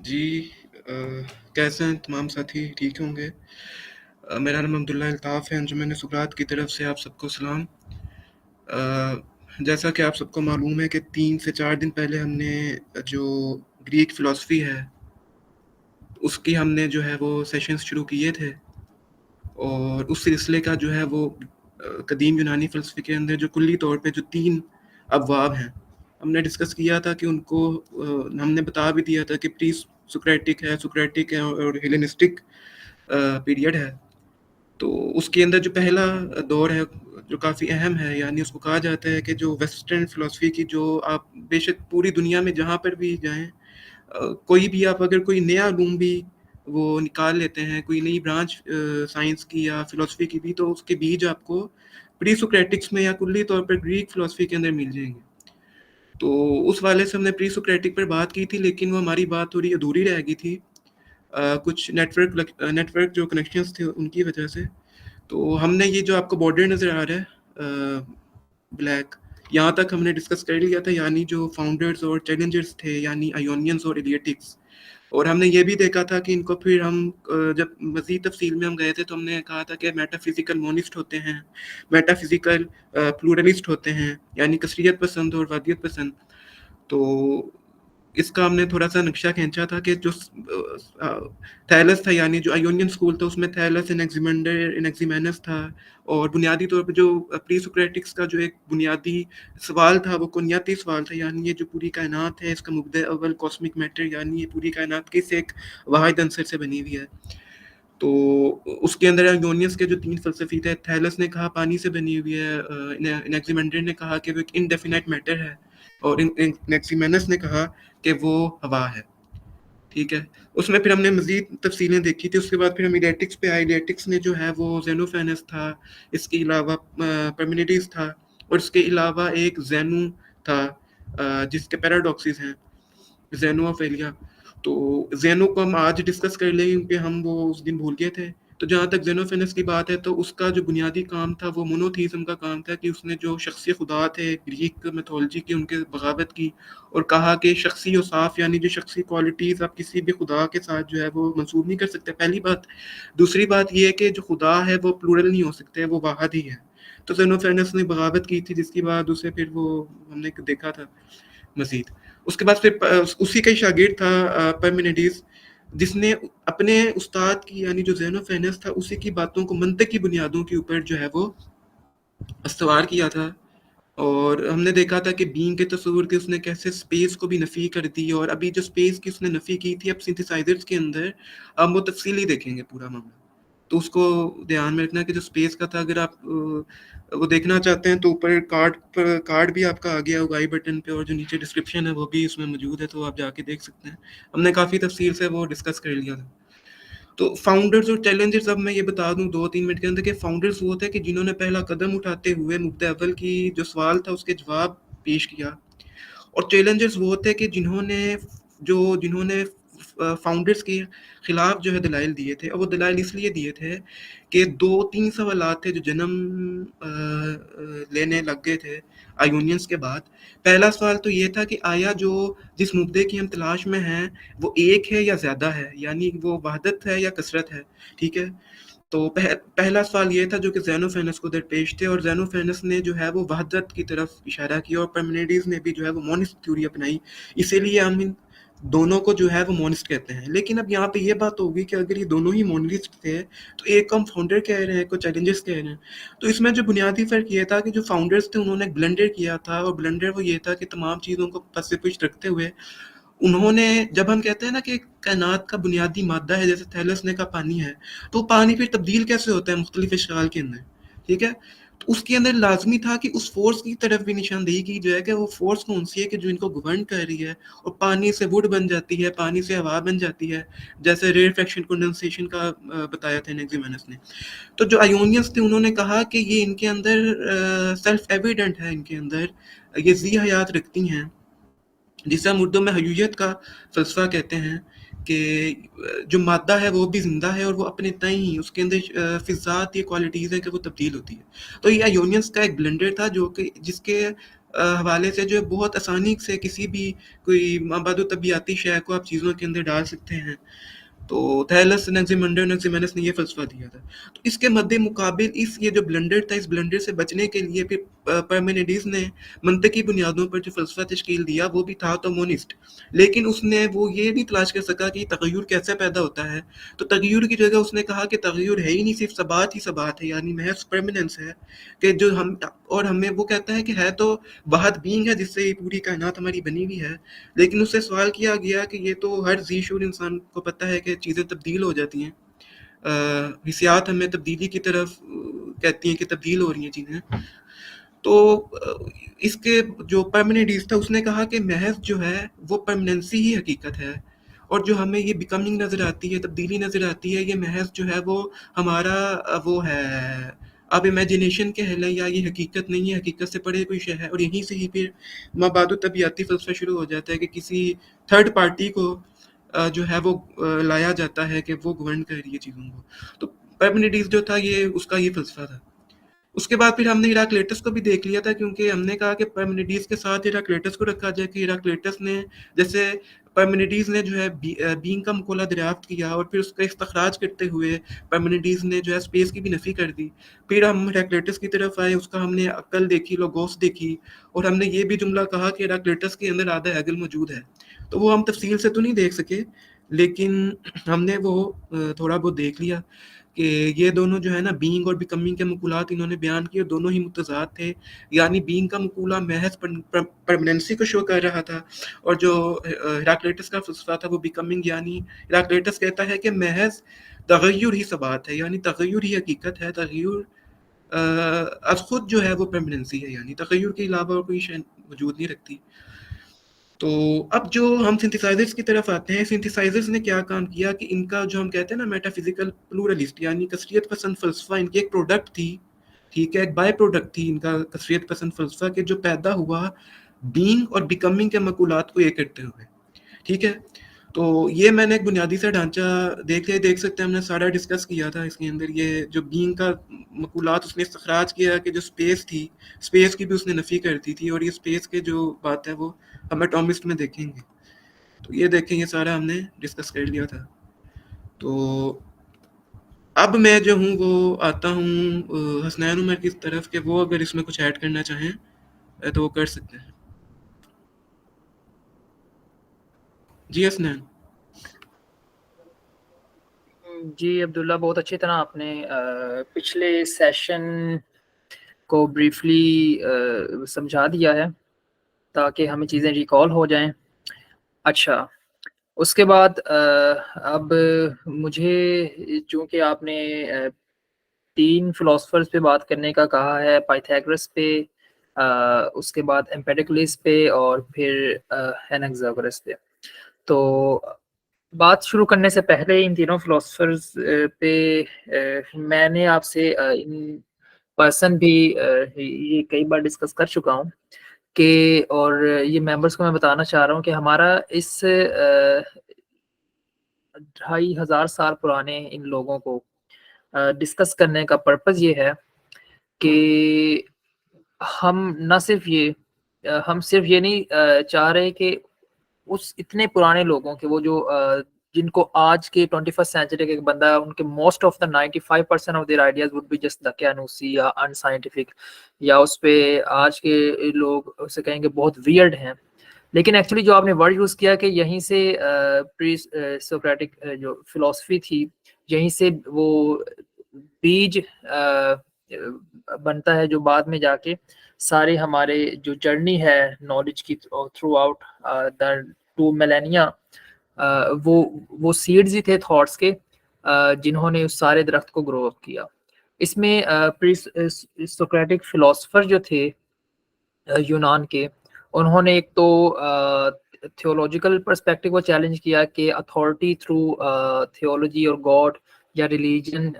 जी। अ, कैसे हैं तमाम साथी? ठीक होंगे। मेरा नाम अब्दुल्ला अल्ताफ़ है। अंजुमन सुकरात की तरफ से आप सबको सलाम। जैसा कि आप सबको मालूम है कि 3 से 4 दिन पहले हमने जो ग्रीक फ़िलॉसफ़ी है, उसकी हमने जो है वो सेशंस शुरू किए थे और उस सिलसिले का जो है वो कदीम यूनानी फ़लसफ़े के अंदर जो कुल्ली तौर पे जो 3 अबवाब हैं, हमने डिस्कस किया था कि उनको हमने बता भी दिया था कि प्री सुकराटिक है और हेलेनिस्टिक पीरियड है। तो उसके अंदर जो पहला दौर है, जो काफ़ी अहम है, यानी उसको कहा जाता है कि जो वेस्टर्न फ़िलॉसफ़ी की जो आप बेशक पूरी दुनिया में जहाँ पर भी जाएँ, कोई भी आप अगर कोई नया रूम भी वो निकाल लेते हैं, कोई नई ब्रांच साइंस की या फ़िलॉसफ़ी की भी, तो उसके बीज आपको प्री सोक्रेटिक्स में या कुल्ली तौर पर ग्रीक फ़िलॉसफ़ी के अंदर मिल जाएँगे। तो उस वाले से हमने प्री सोक्रेटिक पर बात की थी, लेकिन वो हमारी बात थोड़ी अधूरी रह गई थी। कुछ नेटवर्क जो कनेक्शंस थे उनकी वजह से। तो हमने ये जो आपको बॉर्डर नज़र आ रहा है ब्लैक, यहाँ तक हमने डिस्कस कर लिया था, यानी जो फाउंडर्स और चैलेंजर्स थे, यानी आयोनियंस और एलियटिक्स। और हमने ये भी देखा था कि इनको फिर हम जब मज़ीद तफ़सील में हम गए थे तो हमने कहा था कि मेटाफ़िज़िकल मोनिस्ट होते हैं, मेटाफ़िज़िकल प्लूरलिस्ट होते हैं, यानी कसरियत पसंद और वादियत पसंद। तो इसका हमने थोड़ा-सा नक्शा खींचा था कि जो थैलस था, यानी जो आयोनियन स्कूल था, उसमें थैलस, एनेक्सिमेंडर, एनेक्सिमेनस था। और बुनियादी तौर पे जो प्री सोक्रेटिक्स का जो एक बुनियादी सवाल था, वो कुनियाती सवाल था, यानी ये जो पूरी कायनात है, इसका मुब्दा अव्वल कॉस्मिक मैटर, यानी ये पूरी कायनात किस एक वाहिद अंसर से बनी हुई है। तो उसके अंदर आयोनियंस के जो 3 फ़लसफ़ी थे, थैलस ने कहा पानी से बनी हुई है, एनेक्सिमेंडर ने कहा कि वो एक इनडेफिनाइट मैटर है, और एनेक्सिमेनस ने कहा कि वो हवा है। ठीक है। उसमें फिर हमने मज़ीद तफ़सीलें देखी थी, उसके बाद फिर हम इलेक्ट्रिक्स पे आए। इलेक्ट्रिक्स ने जो है वो ज़ेनोफ़ेनस था, इसके अलावा पार्मेनिडेस था, और इसके अलावा एक ज़ेनू था, जिसके पैराडॉक्सेस हैं, ज़ेनो ऑफ एलिया। तो ज़ेनो को हम आज डिस्कस कर लेंगे क्योंकि हम वो उस दिन भूल गए थे। तो जहाँ तक ज़ेनोफ़ेनस की बात है, तो उसका जो बुनियादी काम था वो मोनोथीज़्म का काम था, कि उसने जो शख़्सी खुदा थे ग्रीक मिथोलॉजी की, उनके बगावत की और कहा कि शख़्सी औसाफ, यानी जो शख़्सी क्वालिटीज़ आप किसी भी खुदा के साथ जो है वो मंसूब नहीं कर सकते, पहली बात। दूसरी बात ये है कि जो खुदा है वो प्लूरल नहीं हो सकते, वो वाहिद ही है। तो ज़ेनोफ़ेनस ने बगावत की थी, जिसके बाद उसे फिर वो हमने देखा था मज़ीद। उसके बाद फिर उसी का ही शागिर्द था पार्मेनिडेस, जिसने अपने उस्ताद की, यानी जो ज़ेनोफ़ेनस था, उसी की बातों को मंतिक की बुनियादों के ऊपर जो है वो इस्तवार किया था। और हमने देखा था कि बीइंग के तस्वुर के उसने कैसे स्पेस को भी नफ़ी कर दी, और अभी जो स्पेस की उसने नफ़ी की थी, अब सिंथेसाइज़र्स के अंदर हम वो तफ़सीली देखेंगे पूरा मामला। तो उसको ध्यान में रखना कि जो स्पेस का था, अगर आप वो देखना चाहते हैं तो ऊपर कार्ड भी आपका आ गया होगा आई बटन पे, और जो नीचे डिस्क्रिप्शन है वो भी उसमें मौजूद है, तो आप जाके देख सकते हैं। हमने काफ़ी तफ़सील से वो डिस्कस कर लिया था। तो फाउंडर्स और चैलेंजर्स, अब मैं ये बता दूं 2-3 मिनट के अंदर, कि फाउंडर्स वो थे कि जिन्होंने पहला कदम उठाते हुए मुद्दे अव्वल की जो सवाल था उसके जवाब पेश किया। और चैलेंजर्स वो थे कि जिन्होंने फाउंडर्स के खिलाफ जो है दलाइल दिए थे, और वो दलाइल इसलिए दिए थे कि 2-3 सवालात थे जो जन्म लेने लग गए थे आयोनियंस के बाद। पहला सवाल तो ये था कि आया जो जिस मुद्दे की हम तलाश में हैं वो एक है या ज़्यादा है, यानी वो वहदत है या कसरत है। ठीक है। तो पहला सवाल ये था जो कि ज़ेनोफ़ेनस को दरपेश थे, और ज़ेनोफ़ेनस ने जो है वो वहदत की तरफ इशारा किया, और पार्मेनिडेस ने भी जो है वो मोनिस्ट थ्योरी अपनाई। इसीलिए हम इन दोनों को जो है वो मोनिस्ट कहते हैं। लेकिन अब यहाँ पे ये बात होगी कि अगर ये दोनों ही मोनिस्ट थे, तो एक को हम फाउंडर कह रहे हैं, एक को चैलेंजर्स कह रहे हैं। तो इसमें जो बुनियादी फ़र्क ये था कि जो फाउंडर्स थे उन्होंने एक ब्लंडर किया था, और ब्लंडर वो ये था कि तमाम चीज़ों को पस-ए-पुश रखते हुए उन्होंने, जब हम कहते हैं ना कि कायनात का बुनियादी मादा है, जैसे थैलस ने कहा पानी है, तो पानी फिर तब्दील कैसे होता है मुख्तलिफ अशकाल के अंदर, ठीक है। तो उसके अंदर लाजमी था कि उस फोर्स की तरफ भी निशानदेही की जाए कि वो फोर्स कौन सी है कि जो इनको गवर्न कर रही है, और पानी से वुड बन जाती है, पानी से हवा बन जाती है, जैसे रेयरफेक्शन कंडेंसेशन का बताया था एनेक्सिमेनस ने। तो जो आयोनियंस थे उन्होंने कहा कि ये इनके अंदर सेल्फ एविडेंट है, इनके अंदर ये जी हयात रखती हैं, जिसे हम उर्दू में हयूयत का फ़लसफ़ा कहते हैं, कि जो मादा है वो भी ज़िंदा है, और वो अपने तय ही उसके अंदर फ़िज़ात ये क्वालिटीज़ हैं कि वो तब्दील होती है। तो ये आयोनियंस का एक ब्लेंडर था जो कि जिसके हवाले से जो है बहुत आसानी से किसी भी कोई माबादो तबियाती शय को आप चीज़ों के अंदर डाल सकते हैं। तो थैलस एनाक्सिमेंडस ने ये फ़लसफ़ा दिया था। तो इसके मद्देमुकाबिल इस ये जो ब्लंडर था, इस ब्लंडर से बचने के लिए फिर पाइमेनिडीज़ ने मंतकी बुनियादों पर जो फ़लसफ़ा तश्कील दिया वो भी था तो मोनिस्ट। लेकिन उसने वो ये नहीं तलाश कर सका कि तग़य्युर कैसे पैदा होता है। तो तग़य्युर की जगह उसने कहा कि तग़य्युर है ही नहीं, सिर्फ़ सबात ही सबात है, यानी महज़ परमानेंस है कि जो हम और हमें वो कहता है कि है तो वाहिद बीइंग है जिससे ये पूरी कायनात हमारी बनी हुई है। लेकिन उससे सवाल किया गया कि ये तो हर ज़ी-शुर इंसान को पता है कि चीज़ें तब्दील हो जाती हैं। हिस्सियात हमें तब्दीली की तरफ कहती हैं कि तब्दील हो रही हैं चीज़ें। तो इसके जो पाइमेनिडीज़ था उसने कहा कि महज़ जो है वो परमानेंसी ही हकीकत है, और जो हमें ये बिकमिंग नज़र आती है, तब्दीली नज़र आती है, ये महज़ जो है वो हमारा वो है, आप इमेजिनेशन कह लें या ये हकीकत नहीं है, हकीकत से परे कोई शय है। और यहीं से ही फिर माबादो तबियाती फ़लसफ़ा शुरू हो जाता है कि किसी थर्ड पार्टी को जो है वो लाया जाता है कि वो गवर्न कर रही है चीज़ों को। तो पाइमेनिडीज़ जो था ये उसका ये फ़लसफ़ा था। उसके बाद फिर हमने हिराक्लिटस को भी देख लिया था, क्योंकि हमने कहा कि पाइमेनिडीज़ के साथ हिराक्लिटस को रखा जाए कि हिराक्लिटस ने जैसे पाइमेनिडीज़ ने जो है बीइंग का मक़ौला दरियाफ़्त किया और फिर उसका इस्तख़राज करते हुए पाइमेनिडीज़ ने जो है स्पेस की भी नफ़ी कर दी। फिर हम हिराक्लिटस की तरफ आए, उसका हमने अक्ल देखी, लोगोस देखी, और हमने ये भी जुमला कहा कि हिराक्लिटस के अंदर आधा हेगल मौजूद है। तो वो हम तफ़सील से तो नहीं देख सके, लेकिन हमने वो थोड़ा बहुत देख लिया कि ये दोनों जो है ना बीइंग और बिकमिंग के मक़ूलात इन्होंने बयान किए, दोनों ही मुतज़ाद थे। यानी बीइंग का मक़ूला महज़ परमानेंसी को शो कर रहा था, और जो हिराक्लिटस का फ़लसफ़ा था वो बिकमिंग, यानी हिराक्लिटस कहता है कि महज़ तग़य्युर ही सबात है, यानी तग़य्युर ही हकीकत है। तग़य्युर अज़ ख़ुद जो है वो परमानेंसी है, यानी तग़य्युर के अलावा और कोई शय वजूद नहीं रखती। तो अब जो हम सिंथेसाइज़र्स की तरफ आते हैं, सिंथेसाइज़र्स ने क्या काम किया कि इनका जो हम कहते हैं ना मेटाफिज़िकल प्लूरलिस्ट, यानी कसरियत पसंद फ़लसफ़ा इनकी एक प्रोडक्ट थी, ठीक है? एक बाय प्रोडक्ट थी इनका कसरियत पसंद फ़लसफ़ा के जो पैदा हुआ बीइंग और बिकमिंग के मक़ूलात को एक करते हुए, ठीक है? तो ये मैंने एक बुनियादी सा ढांचा देख सकते हैं, हमने सारा डिस्कस किया था इसके अंदर। ये जो बीइंग का मक़ूलात उसने इस्तिख़राज किया कि जो स्पेस थी, स्पेस की भी उसने नफ़ी कर दी थी, और ये स्पेस के जो बात है वो हम एटॉमिस्ट में देखेंगे। तो ये देखें, ये सारा हमने डिस्कस कर लिया था। तो अब मैं जो हूँ वो आता हूँ हसनैन उमर की तरफ कि वो अगर इसमें कुछ ऐड करना चाहें तो वो कर सकते हैं। जी हसनैन। जी अब्दुल्ला, बहुत अच्छी तरह आपने पिछले सेशन को ब्रीफली समझा दिया है ताकि हमें चीज़ें रिकॉल हो जाएं। अच्छा, उसके बाद अब मुझे, चूँकि आपने 3 फिलोसफर्स पे बात करने का कहा है, पाइथागोरस पे, उसके बाद एम्पेडोक्लस पे और फिर एनाक्सागोरस पे। तो बात शुरू करने से पहले इन तीनों फिलोसफर्स पे मैंने आपसे इन पर्सन भी ये कई बार डिस्कस कर चुका हूँ कि, और ये मेंबर्स को मैं बताना चाह रहा हूँ कि हमारा इस 2500 पुराने इन लोगों को डिस्कस करने का पर्पज़ ये है कि हम न सिर्फ ये हम सिर्फ ये नहीं चाह रहे कि उस इतने पुराने लोगों के, वो जो जिनको आज के 21st सेंचुरी के बंदा, उनके most of the 95% of their ideas would be just दकियानूसी या अनसाइंटिफिक, या उस पे आज के लोग उसे कहेंगे बहुत वियर्ड हैं। लेकिन एक्चुअली जो आपने वर्ड यूज़ किया कि यहीं से प्री सोक्रेटिक जो फिलॉसफी थी, यहीं से वो बीज बनता है जो बाद में जाके सारे हमारे जो जर्नी है नॉलेज की थ्रू आउट द 2 मिलेनिया, वो सीड्स ही थे थॉट्स के, जिन्होंने उस सारे दरख्त को ग्रो अप किया। इसमें प्री सोक्रेटिक फिलोसफर जो थे यूनान के, उन्होंने एक तो थियोलॉजिकल पर्सपेक्टिव को चैलेंज किया कि अथॉरिटी थ्रू थियोलॉजी और गॉड या रिलीजन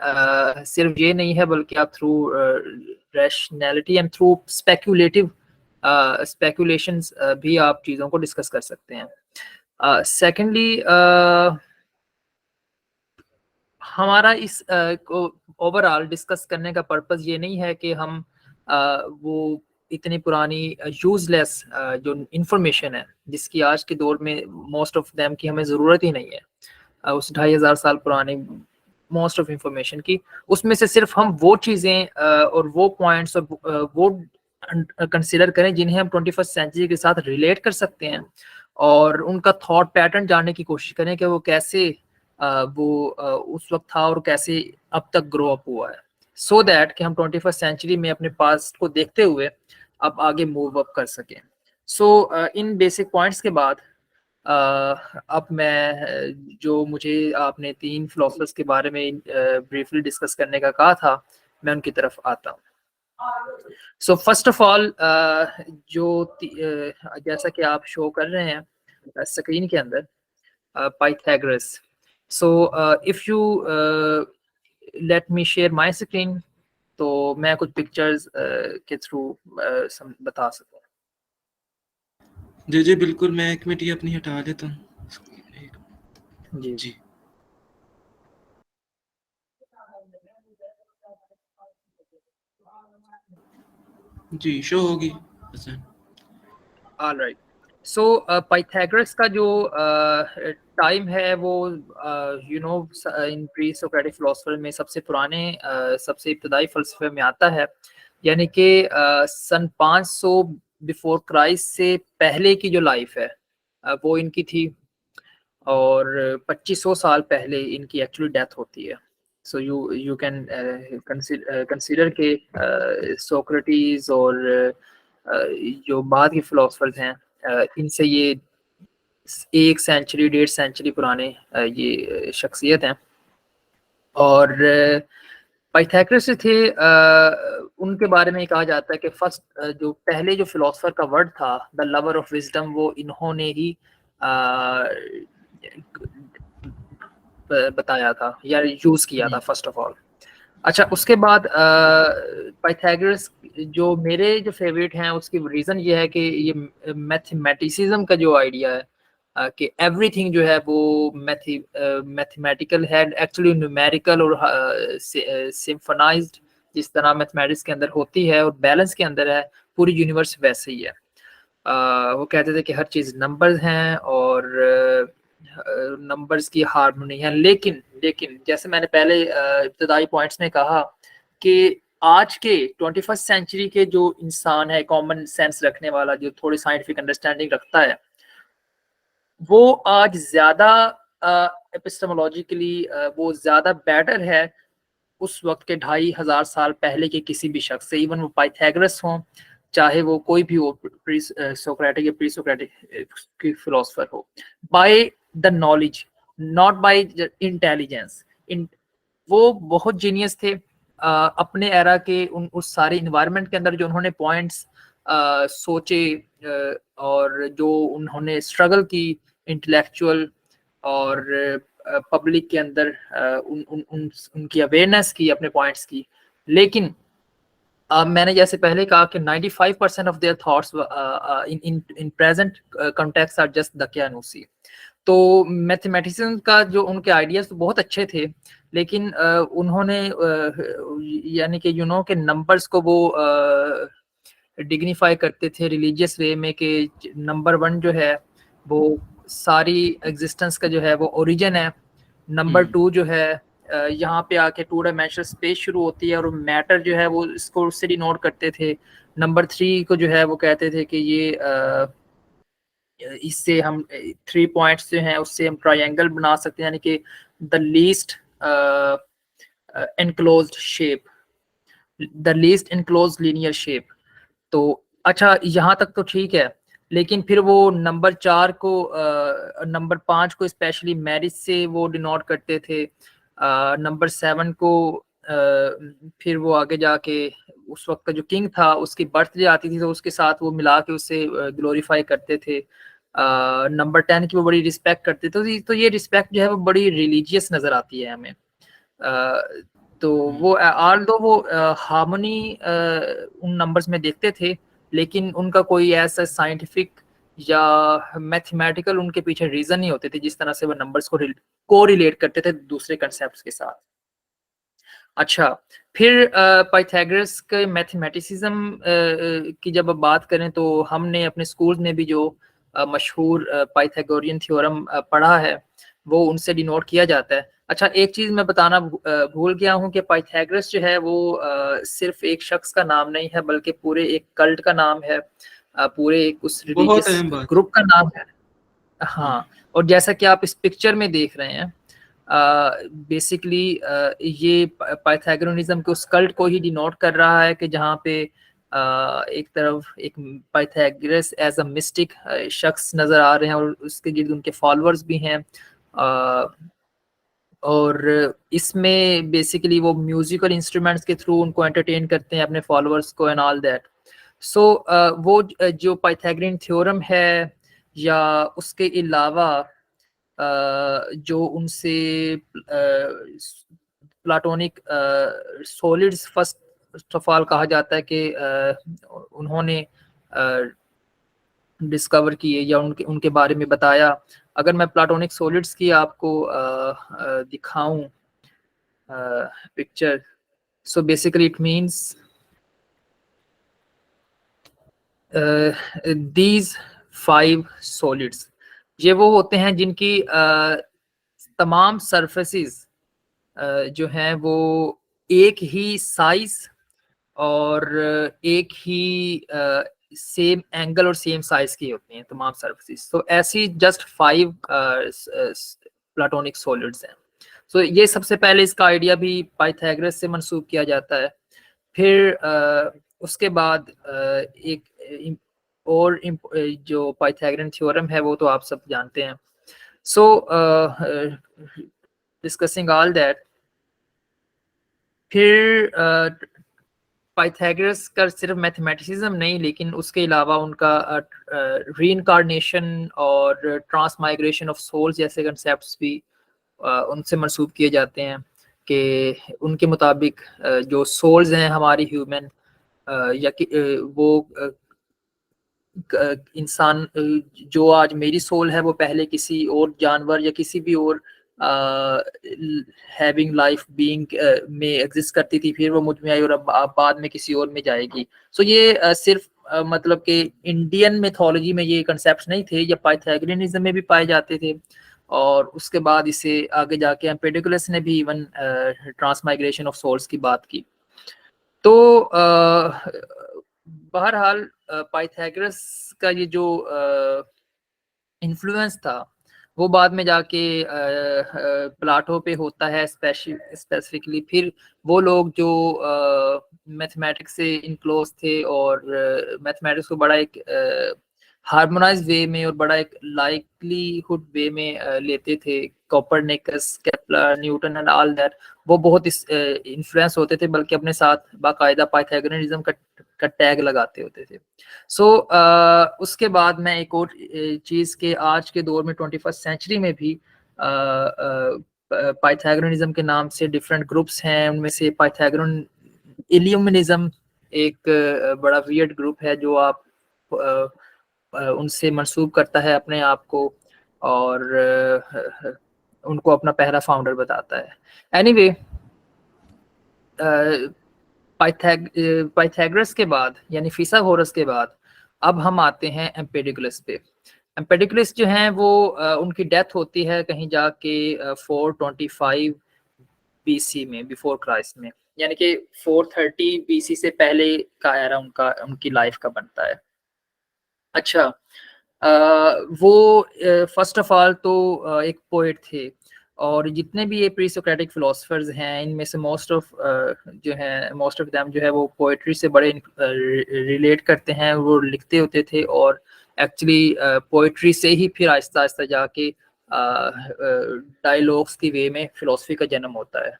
सिर्फ ये नहीं है, बल्कि आप through rationality and through speculations भी आप चीज़ों को डिस्कस कर सकते हैं। सेकेंडली, हमारा इस को ओवरऑल डिस्कस करने का पर्पस ये नहीं है कि हम वो इतनी पुरानी यूजलेस जो इंफॉर्मेशन है, जिसकी आज के दौर में मोस्ट ऑफ देम की हमें ज़रूरत ही नहीं है, उस 2500 साल पुरानी मोस्ट ऑफ इंफॉर्मेशन की, उसमें से सिर्फ हम वो चीज़ें और वो पॉइंट्स और वो कंसिडर करें जिन्हें हम 21st सेंचुरी के साथ रिलेट कर सकते हैं, और उनका थॉट पैटर्न जानने की कोशिश करें कि वो कैसे उस वक्त था और कैसे अब तक ग्रो अप हुआ है, सो दैट कि हम 21st सेंचुरी में अपने पास्ट को देखते हुए अब आगे मूव अप कर सकें। सो इन बेसिक पॉइंट्स के बाद अब मैं जो मुझे आपने 3 फिलोसफर्स के बारे में ब्रीफली डिस्कस करने का कहा था, मैं उनकी तरफ आता हूँ। सो फर्स्ट ऑफ ऑल जैसा कि आप शो कर रहे हैं स्क्रीन के अंदर, Pythagoras. So if you let me share my screen, तो मैं कुछ पिक्चर्स के थ्रू बता सकूँ। जी बिल्कुल, मैं 1 मिनट ये अपनी हटा लेता हूँ जी जी। जी, शो होगी। ऑलराइट। सो पाइथागोरस का जो टाइम है वो इन प्री सोक्रेटिक फिलोसफर में सबसे पुराने सबसे इब्तदाई फलसफे में आता है, यानी कि सन 500 बिफोर क्राइस्ट से पहले की जो लाइफ है वो इनकी थी, और 2500 साल पहले इनकी एक्चुअली डेथ होती है। सो यू कैन कंसीडर के सोक्रेटिस और जो बाद के फिलोसफर्स हैं, इनसे ये 1 सेंचुरी 1.5 सेंचुरी पुराने ये शख्सियत हैं। और पाइथागोरस थे, उनके बारे में कहा जाता है कि फर्स्ट जो पहले जो फिलोसफर का वर्ड था, द लवर ऑफ विजडम, वो इन्होंने ही बताया था या यूज किया था फर्स्ट ऑफ ऑल। अच्छा, उसके बाद पाइथागोरस जो मेरे जो फेवरेट हैं, उसकी रीज़न ये है कि ये मैथमेटिसिज्म का जो आइडिया है कि एवरीथिंग जो है वो मैथमेटिकल है, एक्चुअली न्यूमेरिकल और सिम्फनाइज्ड, जिस तरह मैथमेटिक्स के अंदर होती है और बैलेंस के अंदर है, पूरी यूनिवर्स वैसे ही है। वो कहते थे कि हर चीज़ नंबर्स हैं और नंबर्स की हार्मोनी है, लेकिन लेकिन जैसे मैंने पहले इब्तदाई पॉइंट्स में कहा कि आज के 21st सेंचुरी के जो इंसान है, कॉमन सेंस रखने वाला, जो थोड़ी साइंटिफिक अंडरस्टैंडिंग रखता है, वो आज ज़्यादा एपिस्टेमोलॉजिकली वो ज़्यादा बेटर है उस वक्त के 2500 साल पहले के किसी भी शख्स से, इवन वो पाइथागोरस हों, चाहे वो कोई भी हो, प्री सोक्रेटिक या प्री सोक्रेटिक की फिलोसफर हो, by the knowledge, not by intelligence. वो बहुत जीनियस थे अपने एरा के उस सारे इन्वायरमेंट के अंदर, जो उन्होंने पॉइंट्स सोचे और जो उन्होंने स्ट्रगल की इंटेलेक्चुअल और पब्लिक के अंदर उनकी अवेयरनेस की अपने पॉइंट्स की। लेकिन मैंने जैसे पहले कहा कि 95% of their thoughts in present context are just दकियानूसी। तो मैथमेटिशियन का जो उनके आइडियाज तो बहुत अच्छे थे, लेकिन उन्होंने यानी कि के नंबर्स को वो डिग्निफाई करते थे रिलीजियस वे में, कि नंबर 1 जो है वो सारी एग्जिस्टेंस का जो है वो ओरिजिन है। नंबर 2 जो है यहाँ पे आके 2 डायमेंशनल स्पेस शुरू होती है और मैटर जो है वो इसको उससे डिनोट करते थे। नंबर 3 को जो है वो कहते थे कि ये इससे हम 3 पॉइंट्स जो हैं उससे हम ट्रायंगल बना सकते हैं, यानी कि the least enclosed shape, the least enclosed linear shape. तो अच्छा, यहाँ तक तो ठीक है, लेकिन फिर वो नंबर 4 को नंबर 5 को स्पेशली मैरिज से वो डिनोट करते थे। नंबर 7 को फिर वो आगे जाके उस वक्त का जो किंग था उसकी बर्थडे आती थी तो उसके साथ वो मिला के उससे ग्लोरीफाई करते थे। नंबर 10 की वो बड़ी रिस्पेक्ट करते थे, तो ये रिस्पेक्ट जो है वो बड़ी रिलीजियस नज़र आती है हमें। तो वो ऑल दो वो हार्मनी उन नंबर्स में देखते थे, लेकिन उनका कोई ऐसा साइंटिफिक या मैथमेटिकल उनके पीछे रीजन नहीं होते थे जिस तरह से वो नंबर्स को रिलेट करते थे दूसरे कंसेप्ट के साथ। अच्छा, फिर पाइथागोरस के मैथमेटिसिज्म की जब बात करें तो हमने अपने स्कूल में भी जो मशहूर पाइथागोरियन थ्योरम पढ़ा है वो उनसे डिनोट किया जाता है। अच्छा, एक चीज़ मैं बताना भूल गया हूँ कि पाइथागोरस जो है वो सिर्फ एक शख्स का नाम नहीं है बल्कि पूरे एक कल्ट का नाम है, पूरे एक उस बहुत रिलीजियस अहम बात। ग्रुप का नाम है। हाँ, और जैसा कि आप इस पिक्चर में देख रहे हैं बेसिकली ये पाइथागोरनिज्म के उस कल्ट को ही डिनोट कर रहा है कि जहाँ पे एक तरफ एक पाइथागोरस एज अ मिस्टिक शख्स नजर आ रहे हैं और उसके गिर्द उनके फॉलोअर्स भी हैं। और इसमें बेसिकली वो म्यूजिकल इंस्ट्रूमेंट्स के थ्रू उनको एंटरटेन करते हैं अपने फॉलोअर्स को एंड ऑल दैट। सो वो जो पाइथागोरियन थ्योरम है या उसके अलावा जो उनसे platonic solids first of all कहा जाता है कि उन्होंने डिस्कवर किए या उनके उनके बारे में बताया। अगर मैं प्लाटोनिक सॉलिड्स की आपको दिखाऊं picture, so basically it means these 5 solids, ये वो होते हैं जिनकी तमाम सरफेसेस जो हैं वो एक ही साइज और एक ही सेम एंगल और सेम साइज की होती हैं तमाम सरफेसेस। तो ऐसी जस्ट 5 प्लाटोनिक सॉलिड्स हैं। सो ये सबसे पहले इसका आइडिया भी पाइथागोरस से मंसूब किया जाता है। फिर उसके बाद एक और जो पाइथागोरन थ्योरम है वो तो आप सब जानते हैं। सो डिस्कसिंग ऑल दैट, फिर पाइथागोरस का सिर्फ मैथमेटिसिज्म नहीं लेकिन उसके अलावा उनका रीइंकार्नेशन और ट्रांसमाइग्रेशन ऑफ सोल्स जैसे कंसेप्ट्स भी उनसे मंसूब किए जाते हैं कि उनके मुताबिक जो सोल्स हैं हमारी ह्यूमन या कि वो इंसान जो आज मेरी सोल है वो पहले किसी और जानवर या किसी भी और हैविंग लाइफ बीइंग में एग्जिस्ट करती थी, फिर वो मुझ में आई और अब बाद में किसी और में जाएगी। सो ये सिर्फ मतलब कि इंडियन मिथोलॉजी में ये कंसेप्ट नहीं थे, या पाइथागोरियनिज्म में भी पाए जाते थे। और उसके बाद इसे आगे जाके एम्पेडिकुलस ने भी इवन ट्रांसमाइग्रेशन ऑफ सोल्स की बात की। तो बहरहाल पाइथागोरस का ये जो इन्फ्लुएंस था वो बाद में जाके प्लाटो पे होता है स्पेसिफिकली। फिर वो लोग जो मैथमेटिक्स से इनक्लोज थे और मैथमेटिक्स को बड़ा एक हार्मोनाइज वे में और बड़ा एक लाइकलीहुड वे में लेते थे, Copernicus, Kepler, Newton and all that, वो बहुत इस इन्फ्लुएंस होते थे, बल्कि अपने साथ बाकायदा पाइथागोरनिज्म का टैग लगाते होते थे। सो उसके बाद मैं एक और चीज़ के आज के दौर में 21st सेंचुरी में भी पाइथागोरनिज्म के नाम से डिफरेंट ग्रुप्स हैं। उनमें से पाइथागोरन इल्यूमिनिज्म एक बड़ा वियर्ड ग्रुप है जो आप उनसे मंसूब करता है अपने आप को और उनको अपना पहला फाउंडर बताता है। एनीवे पाइथागोरस के बाद यानी फिसागोरस के बाद अब हम आते हैं एम्पेडिकुलस पे। एम्पेडिकुलस जो हैं वो उनकी डेथ होती है कहीं जाके 425 बीसी में, बिफोर क्राइस्ट में, यानी कि 430 बीसी से पहले का एरा उनका उनकी लाइफ का बनता है। अच्छा, वो फर्स्ट ऑफ ऑल तो एक पोएट थे, और जितने भी ये प्री सोक्रेटिक फिलोसफर्स हैं इनमें से मोस्ट ऑफ जो है मोस्ट ऑफ देम जो है वो पोएट्री से बड़े रिलेट करते हैं, वो लिखते होते थे, और एक्चुअली पोएट्री से ही फिर आहिस्ता आहिस्ता जाके डायलॉग्स की वे में फिलोसफी का जन्म होता है।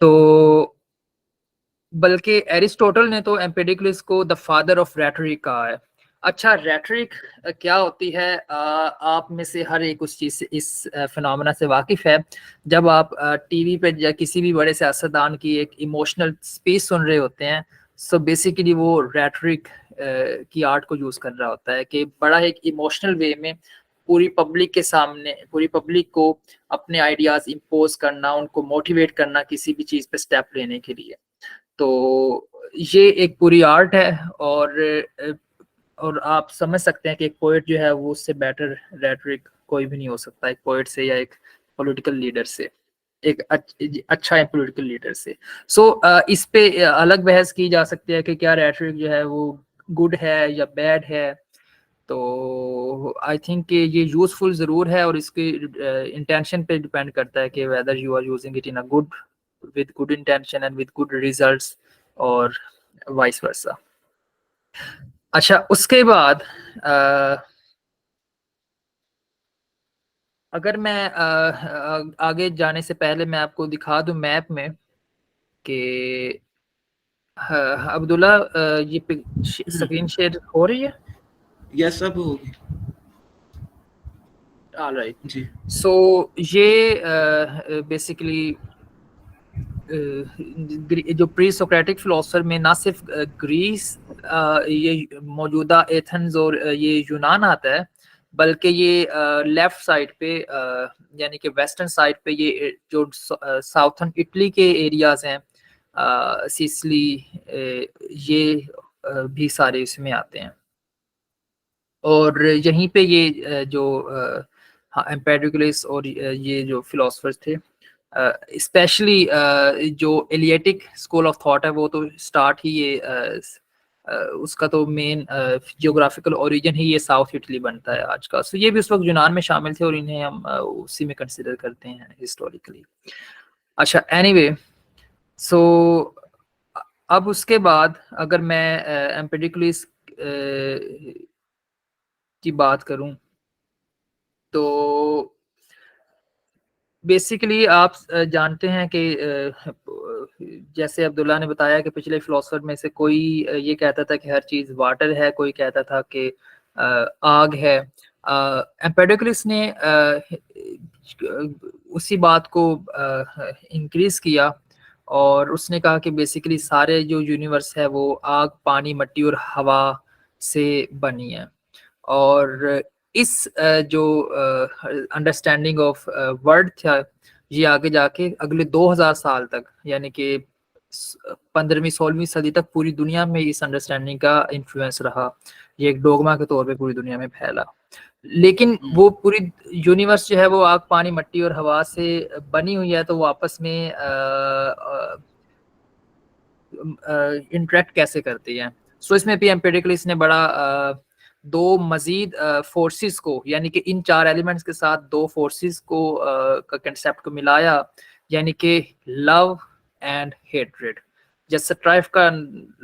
तो बल्कि एरिस्टोटल ने तो एम्पेडिकुलस को द फादर ऑफ रेटरिक कहा है। अच्छा, रेटरिक क्या होती है? आप में से हर एक उस चीज से, इस फिनोमेना से वाकिफ है। जब आप टीवी पे या किसी भी बड़े सियासतदान की एक इमोशनल स्पीच सुन रहे होते हैं, सो बेसिकली वो रेटरिक की आर्ट को यूज कर रहा होता है कि बड़ा एक इमोशनल वे में पूरी पब्लिक के सामने, पूरी पब्लिक को अपने आइडियाज इम्पोज करना, उनको मोटिवेट करना किसी भी चीज पे स्टेप लेने के लिए। तो ये एक पूरी आर्ट है, और आप समझ सकते हैं कि एक पोएट जो है वो उससे बेटर रेटरिक कोई भी नहीं हो सकता एक पोएट से या एक पॉलिटिकल लीडर से, एक अच्छा पॉलिटिकल लीडर से। सो इस पे अलग बहस की जा सकती है कि क्या रेटरिक जो है वो गुड है या बैड है। तो आई थिंक कि ये यूजफुल ज़रूर है, और इसके इंटेंशन पे डिपेंड करता है कि whether you are using it in a good, with good intention and with good results, और वाइस वर्सा। अच्छा, उसके बाद अगर मैं आगे जाने से पहले मैं आपको दिखा दूं मैप में कि अब्दुल्ला, ये स्क्रीन शेयर हो रही है? यस, सब होगी ऑलराइट। जी। सो ये बेसिकली जो प्री सोक्रेटिक फिलोसफर में ना सिर्फ ग्रीस, ये मौजूदा एथेंस और ये यूनान आता है, बल्कि ये लेफ्ट साइड पे यानी कि वेस्टर्न साइड पे ये जो साउथर्न इटली के एरियाज हैं, सिसिली, ये भी सारे इसमें आते हैं। और यहीं पे ये जो हाँ, एम्पेडोक्लस और ये जो फिलोसफर्स थे, स्पेशली जो एलियटिक स्कूल ऑफ थॉट है, वो तो स्टार्ट ही ये उसका तो मेन जियोग्राफिकल ओरिजिन ही ये साउथ इटली बनता है आज का। सो ये भी उस वक्त यूनान में शामिल थे, और इन्हें हम उसी में कंसिडर करते हैं हिस्टोरिकली। अच्छा, एनीवे, सो अब उसके बाद अगर मैं एम्पेडिकुलस की बात करूं, तो बेसिकली आप जानते हैं कि जैसे अब्दुल्ला ने बताया कि पिछले फिलोसफर में से कोई ये कहता था कि हर चीज वाटर है, कोई कहता था कि आग है। एम्पेडोक्लस ने उसी बात को इंक्रीज किया, और उसने कहा कि बेसिकली सारे जो यूनिवर्स है वो आग, पानी, मिट्टी और हवा से बनी है। और इस जो अंडरस्टैंडिंग ऑफ वर्ड था, ये आगे जाके अगले 2000 साल तक, यानी कि 15वीं 16वीं सदी तक पूरी दुनिया में इस अंडरस्टैंडिंग का इन्फ्लुएंस रहा। ये एक डोगमा के तौर पे पूरी दुनिया में फैला। लेकिन वो पूरी यूनिवर्स जो है वो आग, पानी, मिट्टी और हवा से बनी हुई है, तो वो आपस में इंटरेक्ट कैसे करती है। सो इसमें भी एम्पिरिकली इसने बड़ा दो मजीद फोर्सेस को, यानी कि इन चार एलिमेंट्स के साथ दो फोर्सेस को का कंसेप्ट को मिलाया, यानी कि लव एंड हेट्रेड। जैसे स्ट्राइफ का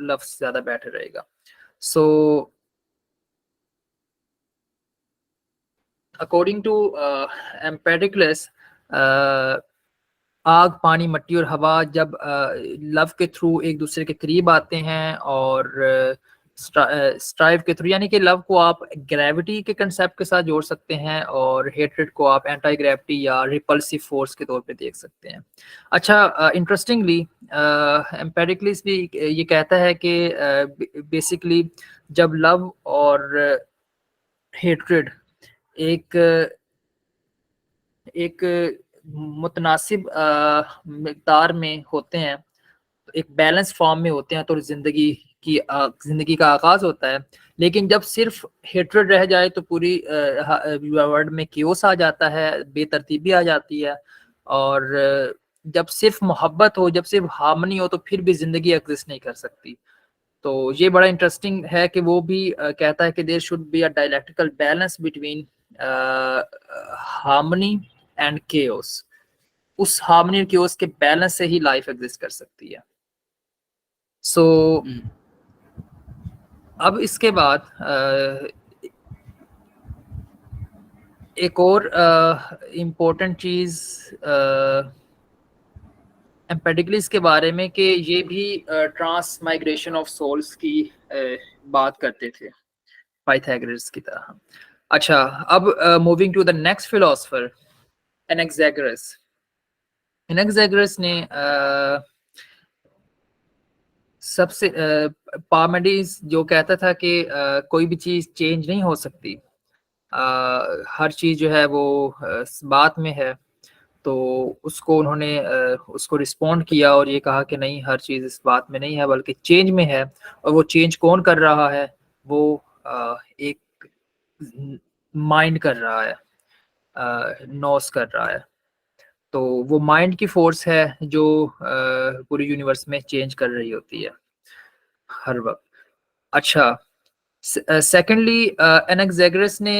लफ्ज ज्यादा बेटर रहेगा। सो अकॉर्डिंग टू एम्पेडिक्लस, आग, पानी, मिट्टी और हवा जब लव के थ्रू एक दूसरे के करीब आते हैं, और स्ट्राइव के थ्रू, यानी कि लव को आप ग्रेविटी के कंसेप्ट के साथ जोड़ सकते हैं, और हेट्रेड को आप एंटी ग्रेविटी या रिपल्सिव फोर्स के तौर पे देख सकते हैं। अच्छा, इंटरेस्टिंगली एम्पेडिकलिस भी ये कहता है कि बेसिकली जब लव और हेट्रेड एक एक मुतनासिब मिकदार में होते हैं, एक बैलेंस फॉर्म में होते हैं, तो जिंदगी का आगाज होता है। लेकिन जब सिर्फ हेट्रेड रह जाए तो पूरी वर्ल्ड में केओस आ जाता है, बेतरतीबी आ जाती है। और जब सिर्फ मोहब्बत हो, जब सिर्फ हार्मनी हो, तो फिर भी जिंदगी एग्जिस्ट नहीं कर सकती। तो ये बड़ा इंटरेस्टिंग है कि वो भी कहता है कि there should be a dialectical balance between harmony and chaos. उस हार्मनी और केओस के बैलेंस से ही लाइफ एग्जिस्ट कर सकती है। सो अब इसके बाद एक और इम्पोर्टेंट चीज एम्पेडिकलिस के बारे में, कि ये भी ट्रांस माइग्रेशन ऑफ सोल्स की बात करते थे, पाइथागोरस की तरह। अच्छा, अब moving to the next philosopher, Anaxagoras. Anaxagoras ने सबसे पार्मेनिdes जो कहता था कि कोई भी चीज चेंज नहीं हो सकती, हर चीज़ जो है वो बात में है। तो उसको उन्होंने उसको रिस्पॉन्ड किया और ये कहा कि नहीं, हर चीज़ इस बात में नहीं है बल्कि चेंज में है। और वो चेंज कौन कर रहा है? वो एक माइंड कर रहा है, नॉस कर रहा है। तो वो माइंड की फोर्स है जो पूरी यूनिवर्स में चेंज कर रही होती है हर वक्त। अच्छा, सेकेंडली एनाक्सागोरस ने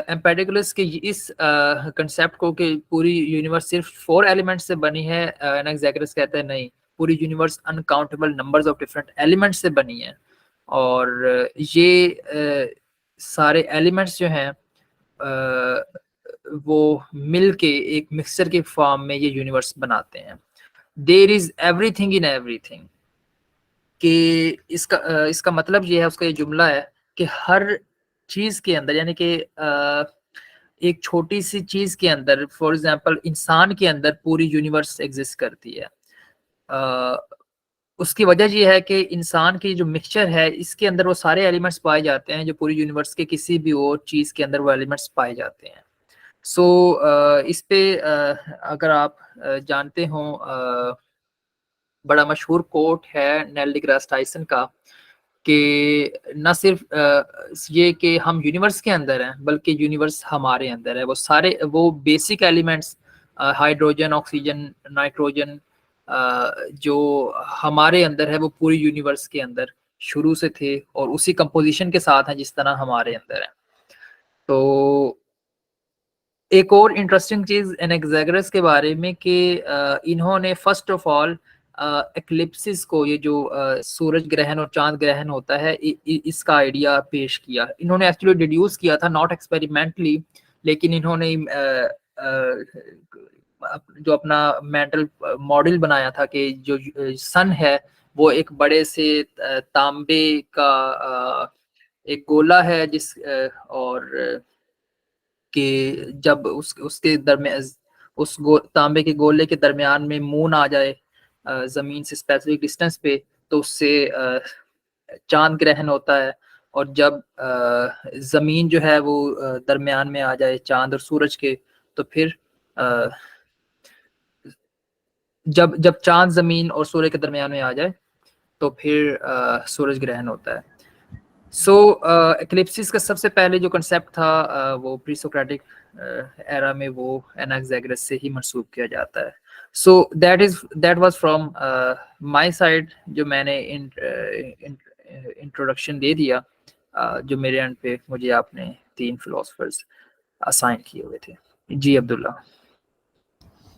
एम्पेडिकुलस के इस कंसेप्ट को कि पूरी यूनिवर्स सिर्फ 4 एलिमेंट्स से बनी है, एनाक्सागोरस कहता है नहीं, पूरी universe uncountable numbers of different elements से बनी है। और ये सारे एलिमेंट्स जो हैं वो मिल के एक मिक्सचर के फॉर्म में ये यूनिवर्स बनाते हैं। There is everything in everything, कि इसका मतलब ये है, उसका ये जुमला है कि हर चीज के अंदर, यानी कि एक छोटी सी चीज के अंदर, फॉर एग्जांपल इंसान के अंदर पूरी यूनिवर्स एग्जिस्ट करती है। उसकी वजह ये है कि इंसान की जो मिक्सचर है इसके अंदर वो सारे एलिमेंट्स पाए जाते हैं जो पूरी यूनिवर्स के किसी भी और चीज के अंदर वो एलिमेंट्स पाए जाते हैं। सो इस पे अगर आप जानते हो, बड़ा मशहूर कोट है नेल डिग्रास टाइसन का कि न सिर्फ ये कि हम यूनिवर्स के अंदर हैं बल्कि यूनिवर्स हमारे अंदर है। वो सारे वो basic elements, hydrogen, oxygen, nitrogen, जो हमारे अंदर है वो पूरी यूनिवर्स के अंदर शुरू से थे और उसी कंपोजिशन के साथ हैं जिस तरह हमारे अंदर है। तो एक और इंटरेस्टिंग चीज एनाक्सागोरस के बारे में कि इन्होंने फर्स्ट ऑफ ऑल एक्लिप्सिस को, ये जो सूरज ग्रहण और चांद ग्रहण होता है, इसका आइडिया पेश किया। इन्होंने एक्चुअली डिड्यूस किया था, नॉट एक्सपेरिमेंटली, लेकिन इन्होंने जो अपना मेंटल मॉडल बनाया था कि जो सन है वो एक बड़े से तांबे का एक गोला है जिस और कि जब उसके दरमियान, तांबे के गोले के दरमियान में मून आ जाए जमीन से स्पेसिफिक डिस्टेंस पे, तो उससे चांद ग्रहण होता है। और जब जमीन जो है वो दरमियान में आ जाए चांद और सूरज के, तो फिर जब जब चांद जमीन और सूर्य के दरमियान में आ जाए तो फिर सूरज ग्रहण होता है। सो एक्लिप्सिस का सबसे पहले जो कंसेप्ट था वो प्री सोक्रेटिक एरा में वो एनाक्सागोरस से ही मंसूब किया जाता है। So that was from my side, जो मैंने इंट्रोडक्शन दे दिया, जो मेरे एंड पे मुझे आपने 3 फिलोसफर्स असाइन किए हुए थे। जी अब्दुल्ला।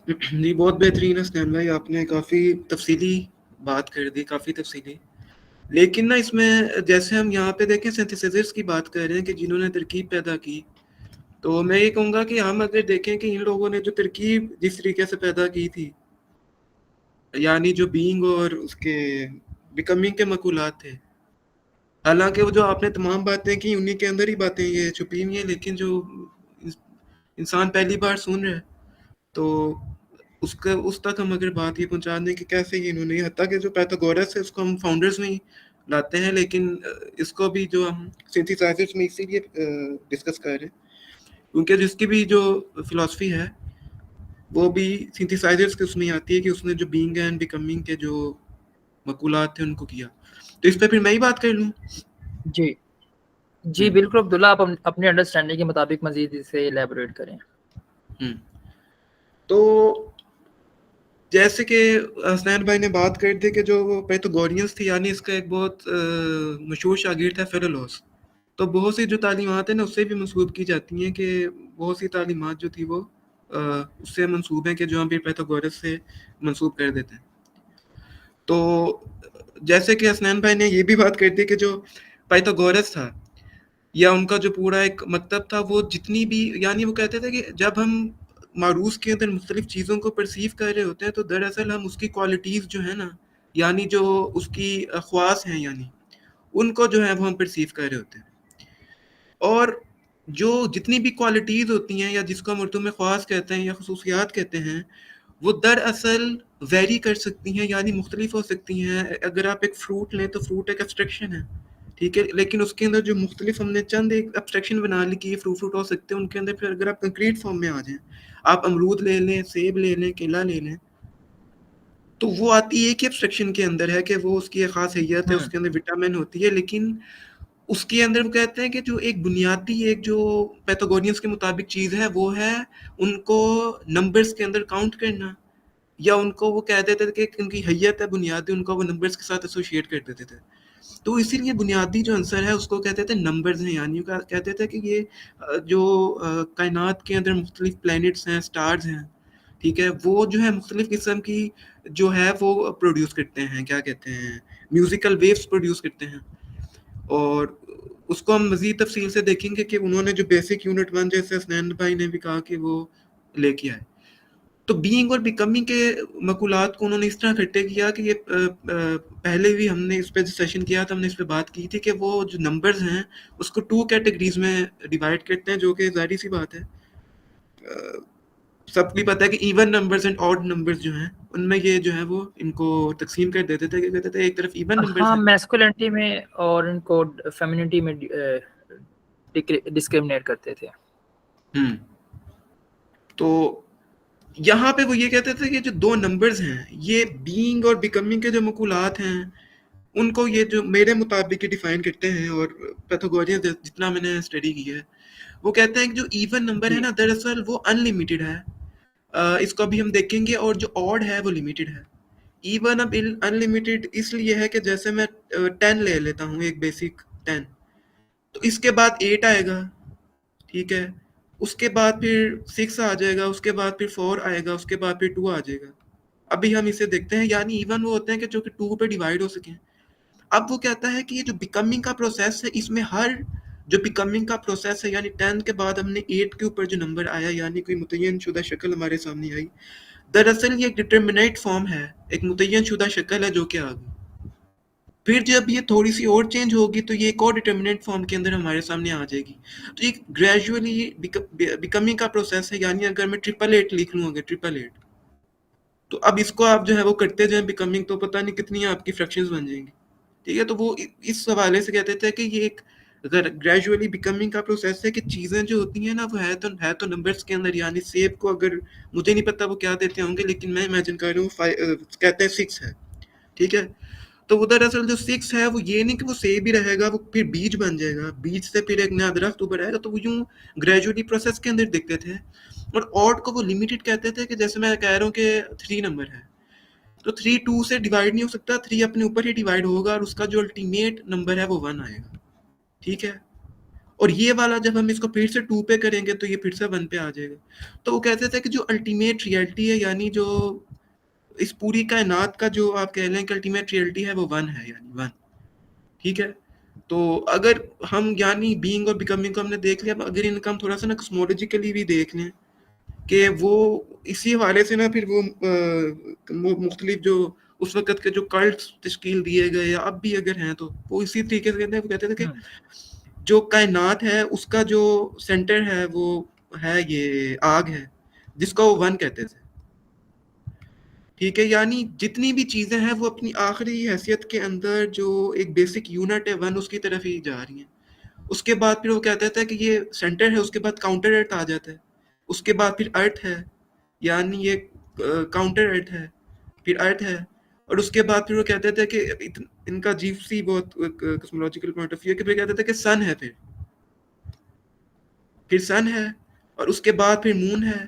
जी, बहुत बेहतरीन है स्नैन भाई, आपने काफ़ी तफसीली बात कर दी, काफ़ी तफसीली। लेकिन ना इसमें जैसे हम यहाँ पे देखें सिंथेसिस की बात कर रहे हैं कि जिन्होंने तरकीब पैदा की, तो मैं ये कहूँगा कि हम अगर देखें कि इन लोगों ने जो तरकीब जिस तरीके से पैदा की थी, यानी जो बीइंग और उसके बिकमिंग के मकूलात थे, हालांकि वो जो आपने तमाम बातें की उन्हीं के अंदर ही बातें ये छुपी हुई हैं, लेकिन जो इंसान पहली बार सुन रहा है तो उसका उस तक हम अगर बात ये पहुंचा दें कि कैसे ये इन्होंने, हत्ता कि जो पैथागोरस है उसको हम फाउंडर्स में ही लाते हैं, लेकिन इसको भी जो हम सिंथेसाइजर्स में इसीलिए डिस्कस कर रहे हैं क्योंकि जिसकी भी जो फिलॉसफी है वो भी सिंथेसाइजर्स के उसमें आती है कि उसने जो बीइंग एंड बिकमिंग के जो मकूलात थे उनको किया। तो इस पर फिर मैं ही बात कर लूँ। जी जी बिल्कुल अब्दुल्ला, आप अपने अंडरस्टैंडिंग के मुताबिक मजीद इसे एलैबोरेट करें। तो जैसे कि हसनैन भाई ने बात कर दी कि जो पैथागोरियंस थी, यानी इसका एक बहुत मशहूर शागिर्द है फेरेलोस। तो बहुत सी जो तालीमात है ना उससे भी मंसूब की जाती हैं कि बहुत सी तालीमात जो थी वो उससे मंसूब हैं कि जो हम फिर पैथागोरस से मंसूब कर देते हैं। तो जैसे कि हसनैन भाई ने ये भी बात कर दी कि जो पाइथागोरस था या उनका जो पूरा एक मकतब था, वो जितनी भी, यानी वो कहते थे कि जब हम मारूस के अंदर मुख्तलिफ चीज़ों को परसीव कर रहे होते हैं तो दरअसल हम उसकी क्वालिटीज़ जो है ना, यानी जो उसकी ख्वास हैं, यानी उनको जो है वो हम परसीव कर रहे होते हैं। और जो जितनी भी क्वालिटीज़ होती हैं या जिसको हम उर्दू में ख्वास कहते हैं या खसूसियात कहते हैं, वो दरअसल वेरी कर सकती हैं, यानी मुख्तलिफ हो सकती हैं। अगर आप एक फ्रूट लें तो फ्रूट एक एब्स्ट्रैक्शन है, ठीक है, लेकिन उसके अंदर जो मुख्तलिफ हमने चंद एक एब्स्ट्रैक्शन बना ली कि ये फ्रूट हो सकते हैं, उनके अंदर फिर अगर आप कंक्रीट फॉर्म में आ जाएं, आप अमरूद ले लें, सेब ले लें, केला ले लें, तो वो आती है एक ही एब्स्ट्रैक्शन के अंदर है कि वो उसकी एक खास हैयत है, उसके अंदर विटामिन होती है, लेकिन उसके अंदर वो कहते हैं कि जो एक बुनियादी एक जो पैथागोनियंस के मुताबिक चीज़ है वो है उनको नंबर्स के अंदर काउंट करना, या उनको वो कह देते थे कि उनकी हैयत है बुनियादी, उनको वो नंबर्स के साथ एसोसिएट कर देते थे। तो इसीलिए बुनियादी जो आंसर है उसको कहते थे नंबर्स हैं, यानी कहते थे कि ये जो कायनात के अंदर मुख्तलिफ प्लैनेट्स हैं, स्टार्स हैं, ठीक है, वो जो है मुख्तलिफ किस्म की जो है वो प्रोड्यूस करते हैं, क्या कहते हैं, म्यूजिकल वेव्स प्रोड्यूस करते हैं। और उसको हम मजीद तफसील से देखेंगे कि उन्होंने जो बेसिक यूनिट वन जैसे हसनैन भाई ने भी कहा कि वो लेके आए। तो बीइंग और बिकमिंग के मकुलात को उन्होंने इस तरह इकट्ठे किया कि ये पहले भी हमने इस पे सेशन किया था, हमने इस पे बात की थी कि वो जो नंबर्स हैं उसको 2 कैटेगरीज में डिवाइड करते हैं, जो कि ज़ाहिर सी बात है, सबको पता है कि even numbers and odd numbers जो हैं उनमें ये जो है वो इनको तकसीम कर देते थे कि कहते थे एक तरफ इवन नंबर्स हाँ, हैं। मैस्कुलिनिटी में और इनको फेमिनिटी में डिस्क्रिमिनेट करते थे। तो यहाँ पे वो ये कहते थे कि जो दो नंबर्स हैं ये बीइंग और बिकमिंग के जो मकुलात हैं उनको ये जो मेरे मुताबिक ये डिफाइन करते हैं, और पैथागोरियन जितना मैंने स्टडी की है वो कहते हैं कि जो इवन नंबर है जी ना दरअसल वो अनलिमिटेड है, इसको अभी हम देखेंगे, और जो ऑड है वो लिमिटेड है। इवन अब अनलिमिटेड इसलिए है कि जैसे मैं 10 ले लेता हूँ, एक बेसिक 10, तो इसके बाद 8 आएगा, ठीक है, उसके बाद फिर 6 आ जाएगा, उसके बाद फिर 4 आएगा, उसके बाद फिर 2 आ जाएगा। अभी हम इसे देखते हैं, यानी इवन वो होते हैं कि जो कि 2 पे डिवाइड हो सकें। अब वो कहता है कि ये जो बिकमिंग का प्रोसेस है इसमें हर जो बिकमिंग का प्रोसेस है, यानी 10 के बाद हमने 8 के ऊपर जो नंबर आया, यानी कोई मुतय्यन शुदा शक्ल हमारे सामने आई, दरअसल ये एक डिटर्मिनेट फॉर्म है, एक मुतय्यन शुदा शक्ल है जो कि आ गई। फिर जब ये थोड़ी सी और चेंज होगी तो ये एक और डिटर्मिनेंट फॉर्म के अंदर हमारे सामने आ जाएगी। तो ये ग्रेजुअली बिकमिंग का प्रोसेस है, यानी अगर मैं 888 लिख लूँ, अगर 888, तो अब इसको आप जो है वो करते जाएं बिकमिंग, तो पता नहीं कितनी आपकी फ्रैक्शंस बन जाएंगी, ठीक है। तो वो इस हवाले से कहते थे कि ये एक अगर ग्रेजुअली बिकमिंग का प्रोसेस है कि चीज़ें जो होती हैं ना वो है तो नंबर्स के अंदर, यानी सेब को अगर मुझे नहीं पता वो क्या देते होंगे, लेकिन मैं इमेजिन कर रहा हूँ कहते हैं 6 है, ठीक है। तो वो दरअसल जो 6 है वो ये नहीं कि वो सेब ही रहेगा, वो फिर बीज बन जाएगा, बीज से फिर एक नया दरख्त उभर आएगा, तो वो यूं ग्रेजुअली प्रोसेस के अंदर दिखते थे। और ऑड को वो लिमिटेड कहते थे कि जैसे मैं कह रहा हूँ कि 3 नंबर है, तो 3 2 से डिवाइड नहीं हो सकता, 3 अपने ऊपर ही डिवाइड होगा और उसका जो अल्टीमेट नंबर है वो 1 आएगा, ठीक है। और ये वाला जब हम इसको फिर से 2 पे करेंगे तो ये फिर से 1 पे आ जाएगा। तो वो कहते थे कि जो अल्टीमेट रियलिटी है, यानी जो इस पूरी कायनात का जो आप कह लें कि अल्टीमेट रियलिटी है वो 1 है, यानी 1, ठीक है। तो अगर हम यानी बीइंग और बिकमिंग को हमने देख लिया, अगर इनका हम थोड़ा सा ना कॉस्मोलॉजिकली भी देख लें कि वो इसी हवाले से ना फिर वो मुख्तलिफ जो उस वक़्त के जो कल्ट्स तश्कील दिए गए या अब भी अगर हैं तो वो इसी तरीके से कहते हैं, वो कहते थे कि जो कायनात है उसका जो सेंटर है वो है ये आग है, जिसको वो 1 कहते थे, ठीक है। यानी जितनी भी चीज़ें हैं वो अपनी आखिरी हैसियत के अंदर जो एक बेसिक यूनिट है 1 उसकी तरफ ही जा रही हैं। उसके बाद फिर वो कहता था कि ये सेंटर है, उसके बाद काउंटर अर्थ आ जाता है, उसके बाद फिर अर्थ है, यानी ये काउंटर अर्थ है, फिर अर्थ है, और उसके बाद फिर वो कहते थे कि इनका अजीब सी बहुत कॉस्मोलॉजिकल पॉइंट ऑफ व्यू है कि फिर कहते थे कि सन है, फिर सन है, और उसके बाद फिर मून है,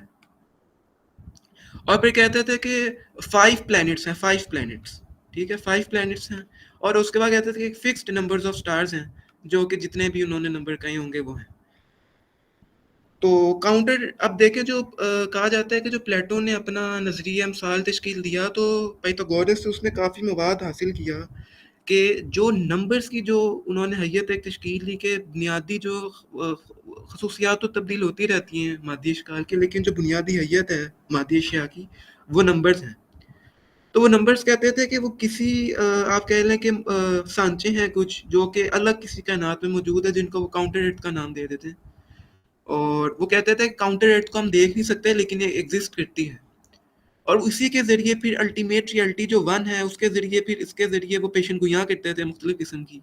और फिर कहते थे कि 5 प्लैनेट्स हैं, 5 प्लैनेट्स, ठीक है, 5 प्लैनेट्स हैं, और उसके बाद कहते थे कि फिक्स्ड नंबर्स ऑफ स्टार्स हैं, जो कि जितने भी उन्होंने नंबर कहे होंगे वो हैं। तो काउंटर अब देखें जो कहा जाता है कि जो प्लेटो ने अपना नज़रिया मिसाल तश्कील दिया, तो पाइथागोरस से उसने काफ़ी मवाद हासिल किया कि जो नंबर्स की जो उन्होंने हैयत एक तश्कील दी कि बुनियादी जो खसूसियात तो तब्दील होती रहती हैं मादी अशकाल की, लेकिन जो बुनियादी हैयत है मादी अशिया की वो नंबर्स हैं। तो वो नंबर्स कहते थे कि वो किसी आप कह लें कि सांचे हैं कुछ जो कि अलग किसी कायनात में मौजूद है, जिनको वो काउंटर रेट का नाम दे देते हैं, और वो कहते थे काउंटर रेट को हम देख नहीं सकते लेकिन ये एग्जिस्ट करती है, और उसी के ज़रिए फिर अल्टीमेट रियलिटी जो 1 है उसके ज़रिए फिर इसके ज़रिए वो पेशन गोइयाँ करते थे मुख्तलिफ किस्म की,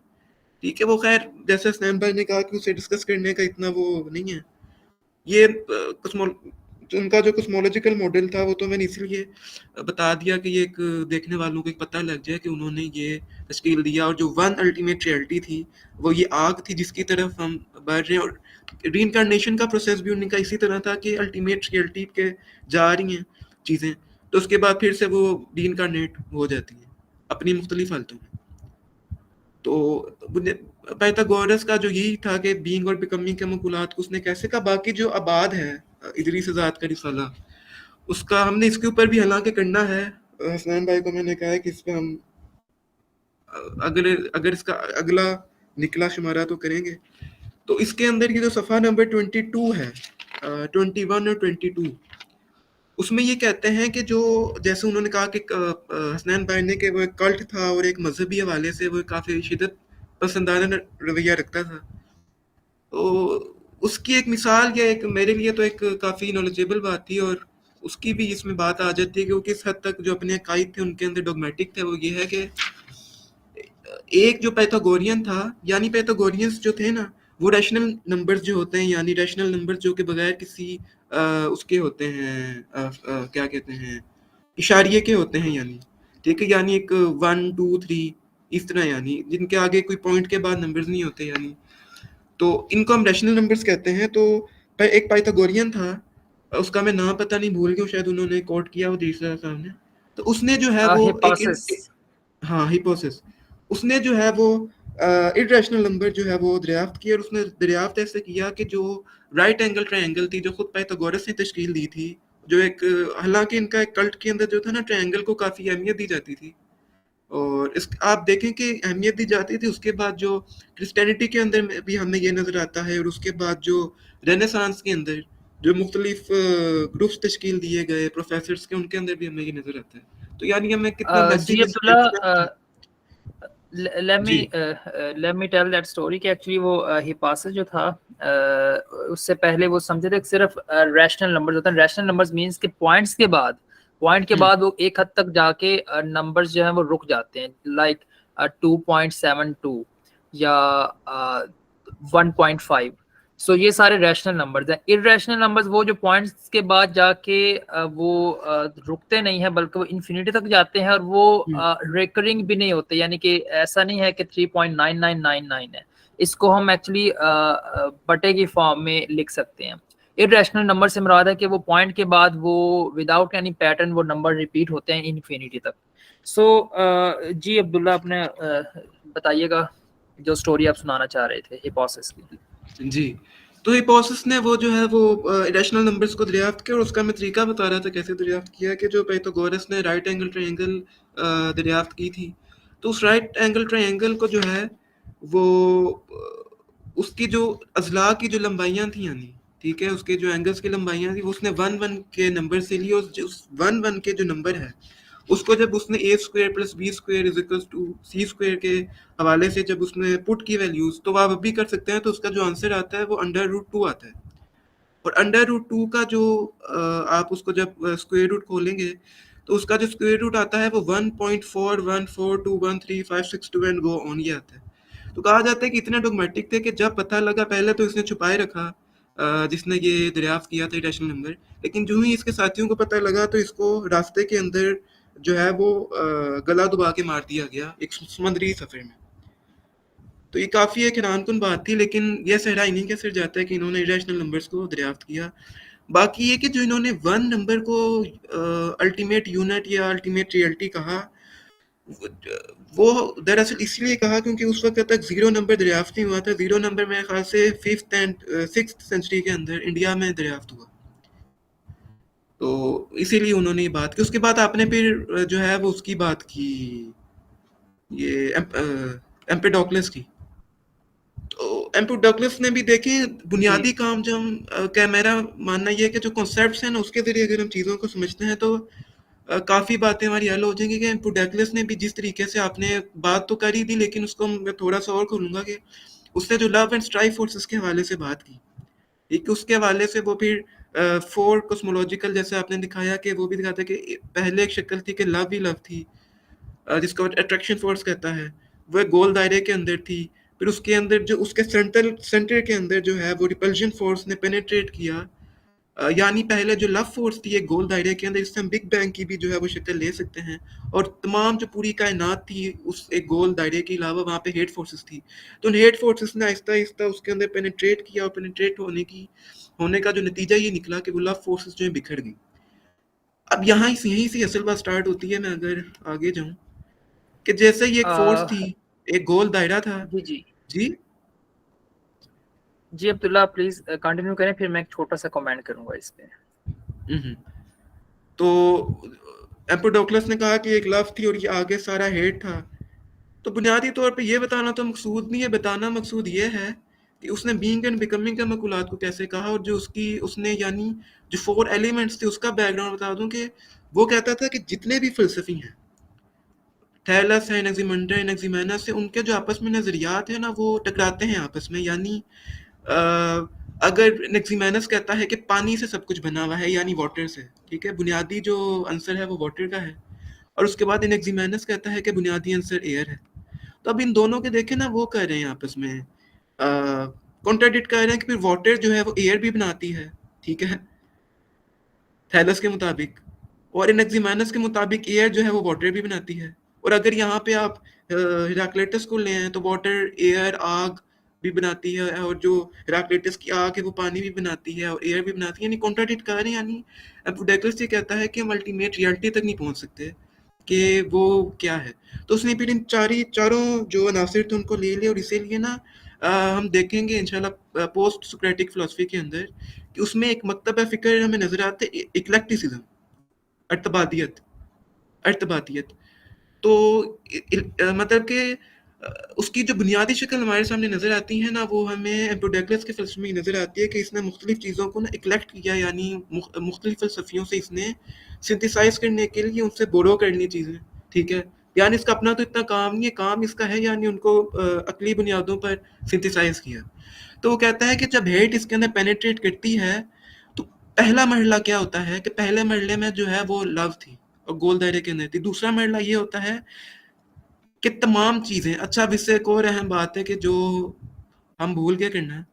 ठीक है, वो खैर जैसे हसनैन भाई ने कहा कि उसे डिस्कस करने का इतना वो नहीं है। ये उनका जो कॉस्मोलॉजिकल मॉडल था वो तो मैंने इसलिए बता दिया कि ये एक देखने वालों को एक पता लग जाए कि उन्होंने ये तश्कील दिया, और जो वन अल्टीमेट रियलिटी थी वो ये आग थी जिसकी तरफ हम बढ़ रहे हैं, और रीइंकार्नेशन का प्रोसेस भी उनका इसी तरह था कि अल्टीमेट रियलिटी के जा रही हैं चीज़ें, तो उसके बाद फिर से वो रीइंकार्नेट हो जाती हैं अपनी मुख्तलिफ हालतों में। तो पाइथागोरस का जो यही था कि बीइंग और बिकमिंग के मकुलात को उसने कैसे कहा। बाकी जो आबाद है इदरीस ज़ात का रिसाला, उसका हमने इसके ऊपर भी हालांकि करना है। हसनैन भाई को मैंने कहा है कि इस पे हम अगर अगर इसका अगला निकला शुमारा तो करेंगे। तो इसके अंदर ये जो सफ़ा नंबर 22 है, 21 और 22, उसमें ये कहते हैं कि जो जैसे उन्होंने कहा कि हसनैन भाई ने कि वो एक कल्ट था और एक मजहबी हवाले से वो काफ़ी शिदत पसंदाना रवैया रखता था। तो उसकी एक मिसाल या एक मेरे लिए तो एक काफ़ी नॉलेजेबल बात थी, और उसकी भी इसमें बात आ जाती है कि वो किस हद तक जो अपने अकायद थे उनके अंदर डॉगमेटिक थे। वो ये है कि एक जो पाइथागोरियन था, यानी पाइथागोरियंस जो थे ना, वो रैशनल नंबर्स जो होते हैं, यानी रैशनल नंबर्स जो कि बगैर किसी उसके होते हैं, क्या कहते हैं, इशारिये के होते हैं, यानी ठीक है, यानी एक 1 2 3 इस तरह, यानी जिनके आगे कोई पॉइंट के बाद नंबर्स नहीं होते, यानी तो इनको हम रैशनल नंबर्स कहते हैं। तो एक पाइथागोरियन था, उसका मैं नाम पता नहीं, भूल गया, शायद उन्होंने कोट किया वो तीसरा सामने। तो उसने जो है वो हिपासिस। हाँ हिपोसिस, उसने जो है वो इरेशनल नंबर जो है वो दरियाफ्त किया, और उसने दरियाफ्त ऐसे किया कि जो राइट एंगल ट्रायंगल थी जो खुद पाइथागोरस ने तश्कील दी थी, जो एक हालांकि इनका एक कल्ट के अंदर जो था ना, ट्रायंगल को काफ़ी अहमियत दी जाती थी, और इस आप देखें कि अहमियत दी जाती थी। उसके बाद जो क्रिश्चियनिटी के अंदर में भी हमें ये नज़र आता है, और उसके बाद जो रेनेसांस के अंदर जो मुख्तलिफ ग्रुप्स तश्कील दिए गए प्रोफेसर्स के, उनके अंदर भी हमें ये नज़र आता है। तो यानी हमें कितना जी मैसिव अब्दुल्ला, let जी me let me tell that story कि एक्चुअली वो हिपासिस जो था, उससे पहले वो समझे थे कि सिर्फ रैशनल नंबर्स होते हैं। रैशनल नंबर्स मींस कि पॉइंट के बाद वो एक हद तक जाके नंबर्स जो है वो रुक जाते हैं, लाइक 2.72 या 1.5। सो ये सारे रैशनल नंबर्स हैं। इरेशनल नंबर्स वो जो पॉइंट्स के बाद जाके वो रुकते नहीं है, बल्कि वो इन्फिनिटी तक जाते हैं, और वो रिकरिंग भी नहीं होते, यानी कि ऐसा नहीं है कि 3.9999 है। इसको हम एक्चुअली बटे की फॉर्म में लिख सकते हैं। इरेशनल नंबर से मुराद है कि वो पॉइंट के बाद वो विदाउट एनी पैटर्न वो नंबर रिपीट होते हैं इन्फिनिटी तक। सो जी अब्दुल्ला, अपने बताइएगा जो स्टोरी आप सुनाना चाह रहे थे हिपोसिस की। जी, तो हिपोसिस ने वो जो है वो इरेशनल नंबर्स को दरियाफ्त किया, और उसका मैं तरीका बता रहा था कैसे दरियाफ्त किया, कि जो पाइथागोरस ने राइट एंगल ट्रायंगल दरियाफ्त की थी, तो उस राइट एंगल ट्रायंगल को जो है वो उसकी जो अज़ला की जो लंबाइयाँ थी, यानी ठीक है, उसके जो एंगल्स की लंबाइयाँ थी, वो उसने 1 1 के नंबर से ली, और जो उस 1 1 के जो नंबर है उसको जब उसने A square plus B square is equal to C square के हवाले से जब उसने पुट की वैल्यूज, तो आप अभी कर सकते हैं, तो उसका जो आंसर आता है वो अंडर रूट 2 आता है। और अंडर रूट 2 का जो आप उसको जब स्क्वायर रूट खोलेंगे, तो उसका जो स्क्वायर रूट आता है वो 1.41421356 एंड गो ऑन, ये आता है। तो कहा जाता है कि इतने डोगमेटिक थे कि जब पता लगा, पहले तो इसने छुपाए रखा जिसने ये दरियाफ्त किया था इरेशनल नंबर, लेकिन जो ही इसके साथियों को पता लगा तो इसको रास्ते के अंदर जो है वो गला दबा के मार दिया गया एक समुद्री सफ़र में। तो ये काफ़ी एक हैरानकुन बात थी, लेकिन यह सहरा इन्हीं के सिर जाता है कि इन्होंने इरेशनल नंबर्स को दरियाफ्त किया। बाकी ये कि जो इन्होंने वन नंबर को अल्टीमेट यूनिट या अल्टीमेट रियलिटी कहा, वो दरअसल इसलिए कहा क्योंकि उस वक्त तक ज़ीरो नंबर दरियाफ्त नहीं हुआ था। ज़ीरो नंबर मेरे ख्याल से 5th एंड 6th सेंचुरी के अंदर इंडिया में दरियाफ्त हुआ, तो इसीलिए उन्होंने ये बात की। उसके बाद आपने फिर जो है वो उसकी बात की, ये एम्पेडोक्लस की। तो एम्पेडोक्लस ने भी देखें जी बुनियादी काम जो हम क्या मेरा मानना ये है कि जो कॉन्सेप्ट्स हैं ना, उसके ज़रिए अगर हम चीज़ों को समझते हैं तो काफ़ी बातें हमारी हल हो जाएंगी। कि एम्पेडोक्लस ने भी जिस तरीके से आपने बात तो कर ही दी, लेकिन उसको मैं थोड़ा सा और खोलूँगा कि उसने जो लव एंड स्ट्राइव फोर्सेस के हवाले से बात की, एक उसके हवाले से वो फिर 4 कॉस्मोलॉजिकल, जैसे आपने दिखाया कि वो भी दिखाता है कि पहले एक शक्ल थी कि लव ही लव थी, जिसको अट्रैक्शन फोर्स कहता है, वो एक गोल दायरे के अंदर थी। फिर उसके अंदर जो उसके सेंटर के अंदर जो है वो रिपल्जन फोर्स ने पेनिट्रेट किया। यानी पहले जो लव फोर्स थी एक गोल दायरे के अंदर, इससे हम बिग बैंग की भी जो है वो शक्ल ले सकते हैं, और तमाम जो पूरी कायनात थी उस एक गोल दायरे के अलावा वहाँ पे हेट फोर्सेस थी। तो उन हेट फोर्सेस ने आहिस्ता आहिस्ता उसके अंदर पेनिट्रेट किया, और पेनिट्रेट होने का जो नतीजा ये निकला कि वो लव फोर्सेस जो है बिखर गई। अब यहीं से असल बात स्टार्ट होती है। मैं अगर आगे जाऊं कि जैसे ही एक फोर्स थी, एक गोल दायरा था। जी जी जी जी अब्दुल्ला, प्लीज कंटिन्यू करें, फिर मैं एक छोटा सा कमेंट करूंगा इस पे। हम्म। तो एम्पोडोक्लस ने कहा कि एक लव थी और ये आगे सारा हेट था। तो बुनियादी तौर पे ये बताना तो मकसूद नहीं है, बताना मकसूद ये है कि उसने बीइंग एंड बिकमिंग के मकुलात को कैसे कहा, और जो उसने यानी जो 4 एलिमेंट्स थे उसका बैकग्राउंड बता दूं कि वो कहता था कि जितने भी फ़लसफ़ी हैं, थैलस है, एनक्सिमेंडर, एनक्सिमेनस है, उनके जो आपस में नज़रियात हैं ना वो टकराते हैं आपस में। यानी अ, अगर एनक्सिमेनस कहता है कि पानी से सब कुछ बना हुआ है, यानी वाटर से, ठीक है, बुनियादी जो आंसर है वो वाटर का है, और उसके बाद एनक्सिमेनस कहता है कि बुनियादी आंसर एयर है। तो अब इन दोनों के देखें ना वो कर रहे हैं आपस में कॉन्ट्राडिक्ट कर रहे हैं कि फिर वाटर जो है वो एयर भी बनाती है, ठीक है, थैलस के मुताबिक, और इनएक्सिमानस के मुताबिक एयर जो है वो वाटर भी बनाती है। और अगर यहाँ पे आप हिराक्लेटस को ले हैं तो वाटर, एयर, आग भी बनाती है, और जो हिराक्लेटस की आग है वो पानी भी बनाती है और एयर भी बनाती है, यानी कॉन्ट्राडिक्ट कर रहे हैं। यानी एम्पोडेक्लस ये कहता है कि हम अल्टीमेट रियलिटी तक नहीं पहुंच सकते कि वो क्या है। तो उसने फिर इन चारों जो अनासिर थे उनको ले लिया, और इसीलिए ना हम देखेंगे इंशाल्लाह पोस्ट सोक्रेटिक फिलोसफी के अंदर कि उसमें एक मकतब फ़िक्र हमें नज़र आता है, इक्लेक्टिसिज्म, अर्तबादियत, अर्तबादियत। तो मतलब कि उसकी जो बुनियादी शक्ल हमारे सामने नज़र आती है ना, वो हमें एम्पोडेक्लस के फ़लसफ़े में नज़र आती है कि इसने मुख्तलिफ़ चीज़ों को ना इक्लेक्ट किया, यानी मुख्तलिफ़ फ़लसफ़ियों से इसने सिंथेसाइज़ करने के लिए उनसे बोरो कर ली चीज़ें, ठीक है? यानी इसका अपना तो इतना काम नहीं है, काम इसका है यानी उनको अक़ली बुनियादों पर सिंथेसाइज़ किया। तो वो कहता है कि जब हेट इसके अंदर पेनिट्रेट करती है, तो पहला मरहला क्या होता है कि पहले मरहले में जो है वो लव थी और गोल दायरे के अंदर थी। दूसरा मरहला ये होता है कि तमाम चीज़ें, अच्छा अब इससे एक और अहम बात है कि जो हम भूल गए करना,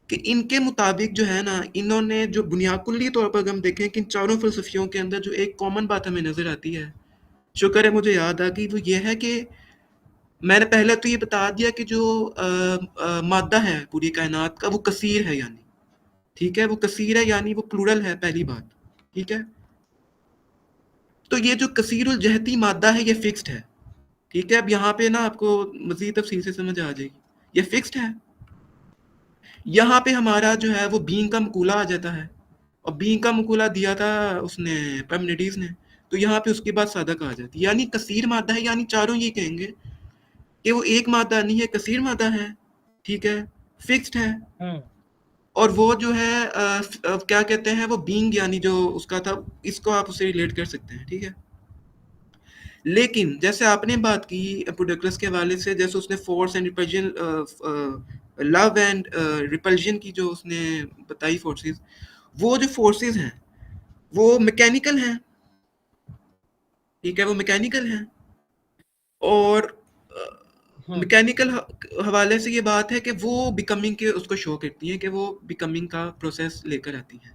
कि इनके मुताबिक जो है ना, इन्होंने जो कुल्ली तौर पर हम देखें कि इन चारों फ़लसफ़ियों के अंदर जो एक कॉमन बात हमें नज़र आती है, शुक्र है मुझे याद आ गई, वो ये है कि मैंने पहले तो ये बता दिया कि जो मादा है पूरी कायनात का वो कसीर है, यानी ठीक है, वो कसीर है यानी वो प्लूरल है, पहली बात, ठीक है। तो ये जो कसीरुल जहती मादा है ये फिक्स्ड है, ठीक है। अब यहाँ पे ना आपको मजीद तफसील से समझ आ जाएगी, ये फिक्स्ड है। यहाँ पे हमारा जो है वो बीइंग का मकूला आ जाता है, और बीइंग का मकूला दिया था उसने पैमनिडीज ने, तो यहाँ पे उसकी बात सादक आ जाती है, यानी कसीर मादा है, यानी चारों ये कहेंगे कि वो एक मादा नहीं है, कसीर मादा है, ठीक है, फिक्स्ड है। और वो जो है क्या कहते हैं, वो बीइंग यानी जो उसका था, इसको आप उससे रिलेट कर सकते हैं, ठीक है। लेकिन जैसे आपने बात की एम्पोडेक्लस के हवाले से, जैसे उसने force and repulsion, love and repulsion की जो उसने बताई फोर्सेस, वो जो फोर्सेस हैं वो मैकेनिकल हैं, ठीक है, वो मैकेनिकल हैं। और मैकेनिकल हवाले से ये बात है कि वो बिकमिंग के उसको शो करती है, कि वो बिकमिंग का प्रोसेस लेकर आती है,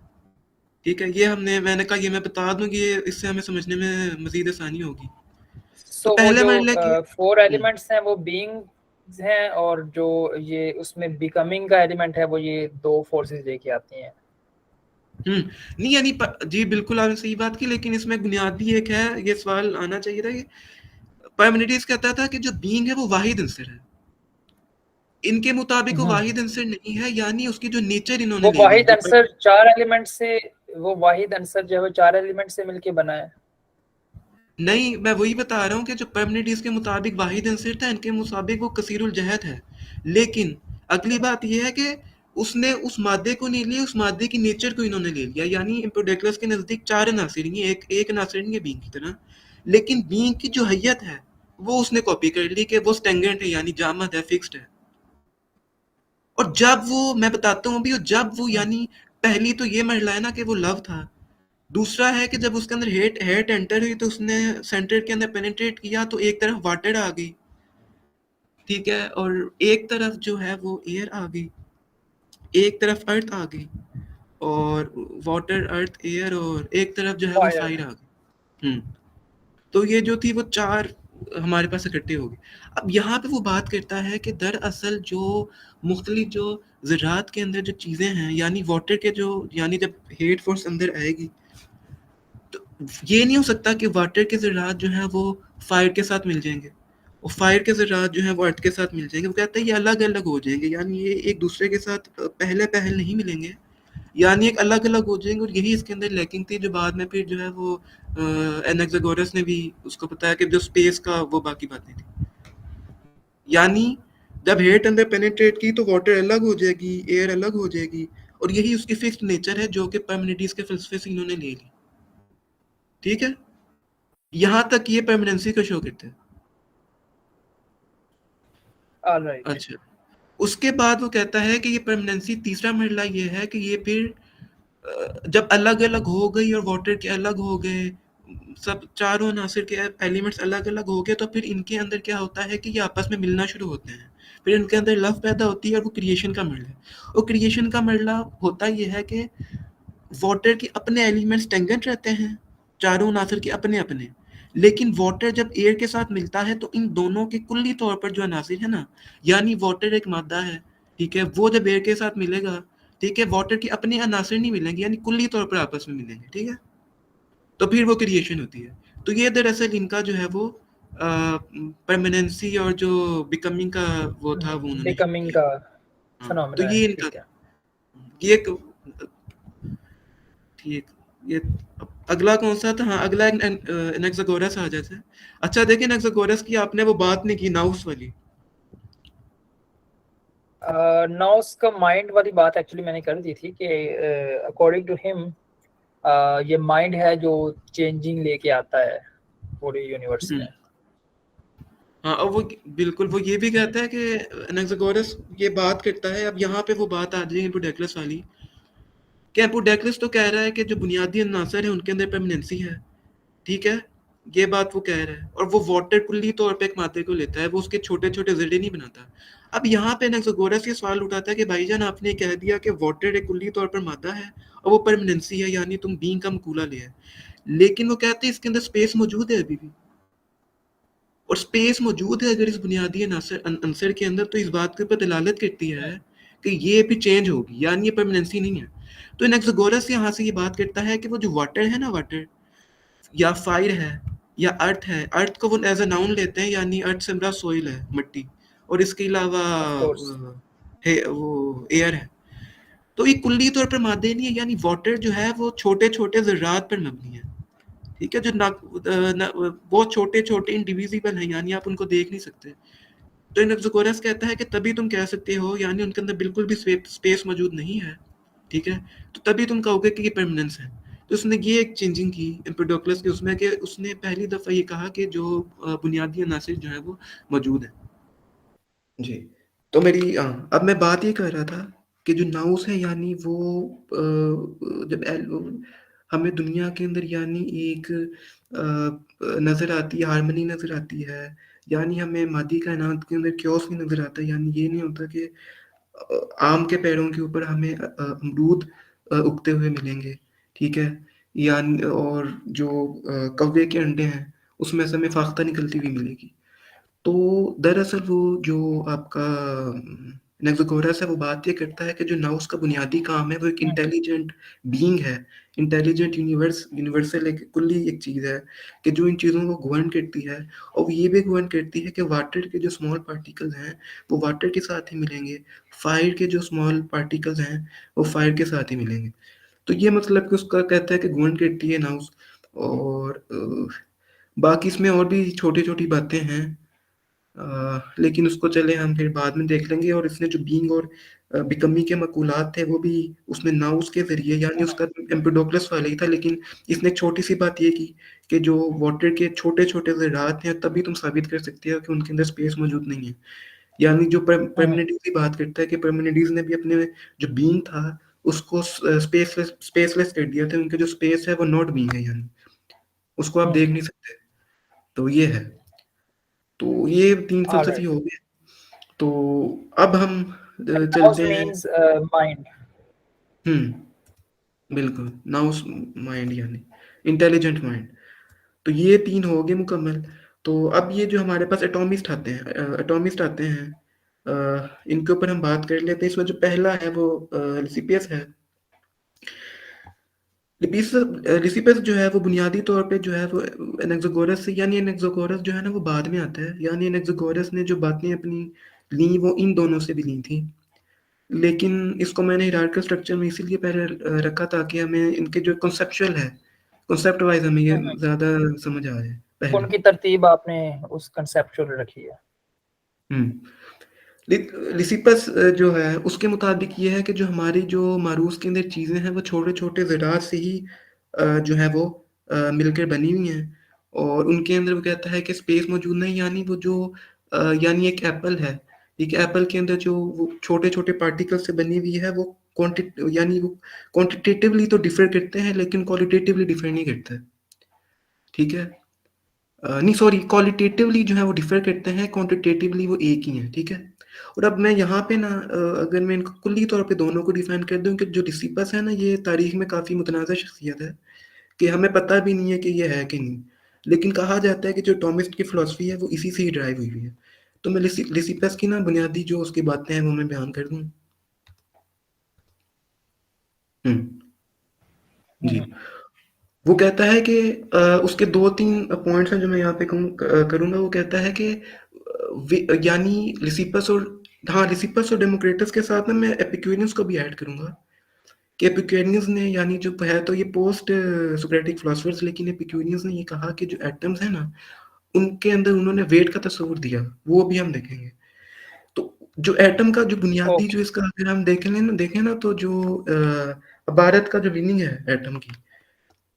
ठीक है। ये मैंने कहा ये मैं बता दूं कि ये इससे हमें समझने में मजीद आसानी होगी। तो सो वो पहले जो मरहले की 4 एलिमेंट्स हैं वो बीइंग्स हैं, और जो ये उसमें बिकमिंग का एलिमेंट है वो ये 2 फोर्सेस लेके आती हैं। नहीं यानी जी बिल्कुल आपने सही बात की, लेकिन इसमें बुनियादी एक है, ये सवाल आना चाहिए था कि पाइमेनिडेस कहता था कि जो बीइंग है वो वाहिद अंसर है, इनके मुताबिक वो वाहिद अंसर नहीं है, यानी उसकी जो नेचर इन्होंने वो ले ली वाहिद जो आंसर 4 एलिमेंट से, वो वाहिद आंसर जो है 4 एलिमेंट से मिलके बना है। नहीं, मैं वही बता रहा हूँ कि जो पाइमेनिडेस के मुताबिक वाहिद अंसर था, इनके मुताबिक वो कसीरुल जहत है। लेकिन अगली बात ये है कि उसने उस मादे को नहीं लिया, उस मादे की नेचर को इन्होंने ले लिया, यानी एम्पोडेक्लस के नजदीक 4 अनासिर नहीं, एक अनासिर नहीं है बीइंग की तरह, लेकिन बीइंग की जो हैयत है वो उसने कॉपी कर ली कि वो स्टेंगेंट है, यानी जामद है, फिक्स्ड है। और जब वो, मैं बताता हूँ अभी, जब वो यानी पहली तो ये मरला है ना कि वो लव था, दूसरा है कि जब उसके अंदर हेट एंटर हुई तो उसने सेंटर के अंदर पेनिट्रेट किया तो एक तरफ वाटर आ गई, ठीक है, और एक तरफ जो है वो एयर आ गई, एक तरफ अर्थ आ गई, और वाटर अर्थ एयर, और एक तरफ जो है वो फायर। फायर आ गई। तो ये जो थी वो चार हमारे पास इकट्ठे हो गए। अब यहाँ पे वो बात करता है कि दरअसल जो मुख्तलिफ जो ज़रात के अंदर जो चीज़ें हैं, यानी वाटर के जो, यानी जब हेट फोर्स अंदर आएगी तो ये नहीं हो सकता कि वाटर के ज़रात जो हैं वो फायर के साथ मिल जाएंगे और फायर के ज़रात जो हैं वो अर्थ के साथ मिल जाएंगे। वो कहता है ये अलग अलग हो जाएंगे, यानी ये एक दूसरे के साथ पहले पहल नहीं मिलेंगे, यानी एक अलग अलग हो जाएंगे। और यही इसके अंदर लैकिंग थी, जो बाद में फिर जो है वो एनाक्सागोरस ने भी उसको बताया कि जो स्पेस का वो बाकी बातें थी, यानी जब हेट अंदर पेनिट्रेट की तो वाटर अलग हो जाएगी, एयर अलग हो जाएगी, और यही उसकी फिक्स्ड नेचर है जो कि परमिनिटीज के फलसफे से इन्होंने ले ली। ठीक है, यहाँ तक ये परमानेंसी का शो करते हैं। ऑलराइट। अच्छा, उसके बाद वो कहता है कि ये परमानेंसी तीसरा मरला ये है कि ये फिर जब अलग अलग हो गई और वाटर के अलग हो गए, सब चारों अनासिर के एलिमेंट्स अलग अलग हो गए, तो फिर इनके अंदर क्या होता है कि ये आपस में मिलना शुरू होते हैं, फिर इनके अंदर लव पैदा होती है, और वो क्रिएशन का मरला है। और क्रिएशन का मरला होता ये है कि वाटर के अपने एलिमेंट्स टेंजेंट रहते हैं, चारों अनासर के अपने अपने, लेकिन वाटर जब एयर के साथ मिलता है तो इन दोनों के कुल्ली तौर पर जो अनासिर है ना, यानी वाटर एक मादा है, ठीक है, वो जब एयर के साथ मिलेगा, ठीक है, वाटर के अपने अनासिर नहीं मिलेंगे, यानी कुल्ली तौर पर आपस में मिलेंगे, ठीक है, तो फिर वो क्रिएशन होती है। तो ये दरअसल इनका जो है वो परमानेंसी और जो बिकमिंग का वो था, वो उन्होंने शो बिकमिंग किया। का हाँ, तो फिनोमेना है, ये इनका, ठीक है। ये एक, ठीक, ये अगला कौन सा था? हाँ, अगला एनाक्सागोरस आ जाता है। अच्छा देखिए, एनाक्सागोरस की आपने वो बात नहीं की, नाउस वाली। नाउ उसका माइंड वाली बात एक्चुअली मैंने कर दी थी कि अकॉर्डिंग टू हिम ये माइंड है जो चेंजिंग लेके आता है पूरे यूनिवर्स में। हाँ, और वो बिल्कुल वो ये भी कहता है कि एनाक्सागोरस ये बात करता है, अब यहाँ पे वो बात आ जाएगी एम्पोडेक्लस वाली, कि एम्पोडेक्लस तो कह रहा है कि जो बुनियादी अनासर है उनके अंदर परमानेंसी है, ठीक है, ये बात वो कह रहा है, और वो वाटर कुल्ली तौर पे एक मात्रे को लेता है, वो उसके छोटे छोटे जरिए नहीं बनाता। अब यहाँ पे एनाक्सागोरस ये सवाल उठाता है कि भाईजान आपने कह दिया कि वाटर एक कुल्ली तौर पर मादा है और वो परमानेंसी है, यानी तुम बीइंग का मकूला ले है, लेकिन वो कहते हैं इसके अंदर स्पेस मौजूद है अभी भी, और स्पेस मौजूद है अगर इस बुनियादी अंसर के अंदर, तो इस बात के ऊपर दलालत करती है कि ये भी चेंज होगी, यानी ये परमानेंसी नहीं है। तो एनाक्सागोरस यहाँ से ये बात करता है कि वो जो वाटर है ना, वाटर या फायर है या अर्थ है, अर्थ को वो एज अ नाउन लेते हैं, यानी अर्थ से मेरा सोइल है, मिट्टी, और इसके अलावा ऑफ कोर्स। वो एयर है। तो ये कुल्ली तौर पर मादे नहीं है, यानी वाटर जो है वो छोटे छोटे ज़रात पर मबनी है, ठीक है, जो बहुत छोटे छोटे इंडिविजिबल हैं, यानी आप उनको देख नहीं सकते। तो इनक्सोकोरस कहता है कि तभी तुम कह सकते हो, यानी उनके अंदर बिल्कुल भी स्पेस मौजूद नहीं है, ठीक है, तो तभी तुम कहोगे कि ये परमानेंस है। तो उसने ये एक चेंजिंग की एम्पोडोक्लस के उसमें, कि उसने पहली दफ़ा ये कहा कि जो बुनियादी अनासिर जो है वो मौजूद है। जी, तो मेरी अब मैं बात ये कर रहा था कि जो नाउस है, यानी वो जब हमें दुनिया के अंदर यानी एक नज़र आती है, हार्मनी नज़र आती है, यानी हमें मादी कायनात के अंदर क्योस भी नज़र आता है, यानी ये नहीं होता कि आम के पेड़ों के ऊपर हमें अमरूद उगते हुए मिलेंगे, ठीक है, यानी और जो कौवे के अंडे हैं उसमें से हमें फाख्ता निकलती हुई मिलेगी। तो दरअसल वो जो आपका एनाक्सागोरस है, वो बात ये करता है कि जो नाउस का बुनियादी काम है वो एक इंटेलिजेंट बीइंग है, इंटेलिजेंट यूनिवर्सल एक कुल्ली एक चीज़ है कि जो इन चीज़ों को गवर्न करती है, और वो ये भी गवर्न करती है कि वाटर के जो स्मॉल पार्टिकल्स हैं वो वाटर के साथ ही मिलेंगे, फायर के जो स्मॉल पार्टिकल्स हैं वो फायर के साथ ही मिलेंगे। तो ये मतलब कि उसका कहता है कि गवर्न करती है नाउस। और बाकी इसमें और भी छोटी छोटी बातें हैं, लेकिन उसको चले हम फिर बाद में देख लेंगे। और इसने जो बीइंग और बिकमी के मकूलात थे वो भी उसने नाउस के जरिए, यानी उसका एम्पोडोक्लस वाला ही था, लेकिन इसने छोटी सी बात ये की कि जो वाटर के छोटे छोटे ज़रात हैं तभी तुम साबित कर सकते हो कि उनके अंदर स्पेस मौजूद नहीं है, यानी जो परमिनिटीज की बात करता है कि परमिनिटीज ने भी अपने जो बीइंग था उसको स्पेसलेस कर दिया था, उनके जो स्पेस है वो नॉट बीइंग है, यानी उसको आप देख नहीं सकते। तो ये है, तो ये तीन फलसफे ऑलराइट। हो गए। तो अब हम नाउस चलते हैं। Means mind. बिल्कुल, नाउस माइंड यानी इंटेलिजेंट माइंड। तो ये 3 हो गए मुकम्मल। तो अब ये जो हमारे पास एटॉमिस्ट आते हैं, इनके ऊपर हम बात कर लेते हैं। इसमें जो पहला है वो लिसिपियस है। लिसिपियस जो है वो बुनियादी तौर पे जो है वो एनाक्सागोरस से, यानी एनाक्सागोरस जो है ना वो बाद में आता है। यानी एनाक्सागोरस ने जो बातें अपनी ली वो इन दोनों से भी ली थी। लेकिन इसको मैंने हिरार्किकल स्ट्रक्चर में इसीलिए पहले रखा ताकि हमें इनके जो कॉन्सेप्चुअल है, कॉन्सेप्ट वाइज हमें ये ज़्यादा समझ आ जाए पहले। उनकी तरतीब आपने उस कंसेप्चुअल रखी है। लिसिपस जो है उसके मुताबिक ये है कि जो हमारी जो मारूस के अंदर चीज़ें हैं वो छोटे छोटे ज़रात से ही जो है वो मिलकर बनी हुई हैं। और उनके अंदर वो कहता है कि स्पेस मौजूद नहीं, यानी वो जो यानी एक एप्पल है, एक एप्पल के अंदर जो वो छोटे छोटे पार्टिकल से बनी हुई है वो यानी वो क्वांटिटेटिवली तो डिफर करते हैं लेकिन क्वालिटेटिवली डिफर नहीं करते। ठीक है। नहीं सॉरी, क्वालिटेटिवली जो है वो डिफर करते हैं, क्वांटिटेटिवली वो एक ही हैं। ठीक है। और अब मैं यहाँ पे ना अगर मैं इनको कुल्ली तौर पे दोनों को डिफाइन कर दूं कि जो लिसिपस है ना ये तारीख में काफ़ी मुतनाज़ा शख्सियत है, कि हमें पता भी नहीं है कि ये है कि नहीं। लेकिन कहा जाता है कि जो थॉमिस्ट की फ़िलॉसफ़ी है वो इसी से ही ड्राइव हुई हुई है। तो मैं लिसिपस की ना बुनियादी जो उसकी बातें हैं वो मैं बयान कर दूँ। जी। वो कहता है कि उसके 2-3 पॉइंट्स हैं जो मैं यहाँ पे करूँगा। वो कहता है कि यानी लिसिपस और, हाँ, लिसिपस और डेमोक्रिटस के साथ ना मैं एपिक्यूरियंस को भी ऐड करूँगा कि एपिक्यूरियंस ने, यानी जो है तो ये पोस्ट सोक्रेटिक फिलोसफर्स, लेकिन एपिक्यूरियंस ने ये कहा कि जो एटम्स है ना उनके अंदर उन्होंने वेट का तस्वुर दिया, वो भी हम देखेंगे। तो जो एटम का जो बुनियादी जो ओके। इसका अगर हम देखें ना तो जो इबारत का जो मीनिंग है एटम की,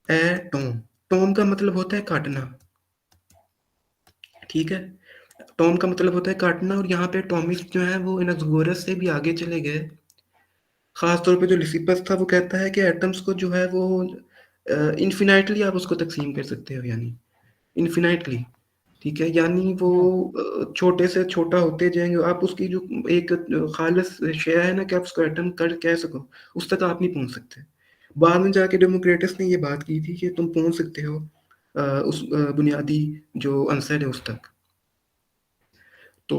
एटॉम, टॉम का मतलब होता है काटना। ठीक है। टॉम का मतलब होता है काटना, और यहाँ पे टॉमिस्ट जो है वो इनक्सगोरस से भी आगे चले गए। खास तौर पे जो लिसिपस था वो कहता है कि एटम्स को जो है वो इन्फिनाइटली आप उसको तकसीम कर सकते हो, यानी इन्फिनाइटली। ठीक है। यानी वो छोटे से छोटा होते जाएंगे, आप उसकी जो एक खालिस शय है ना कि आप उसको एटम कर कह सको, उस तक आप नहीं पहुंच सकते। बाद में जाके डेमोक्रेटस ने ये बात की थी कि तुम पहुंच सकते हो उस बुनियादी जो आंसर है उस तक। तो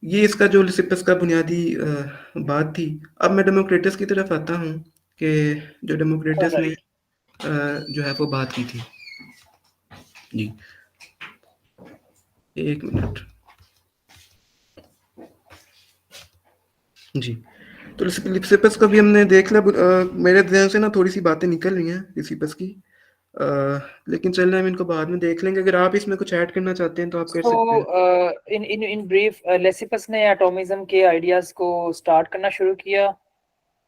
ये इसका जो लिसिपस का बुनियादी बात थी। अब मैं डेमोक्रेटस की तरफ आता हूँ कि जो डेमोक्रेटस ने राइट। जो है वो बात की थी। जी, एक मिनट। जी, तो लिसिपस का भी हमने देख लिया। मेरे ध्यान से ना थोड़ी सी बातें निकल रही हैं लिसिपस की, लेकिन चलिए हम इनको बाद में देख लेंगे। अगर आप इसमें कुछ ऐड करना चाहते हैं तो आप कर सो सकते हैं। इन ब्रीफ लेसिपस ने एटॉमिज्म के आइडियाज को स्टार्ट करना शुरू किया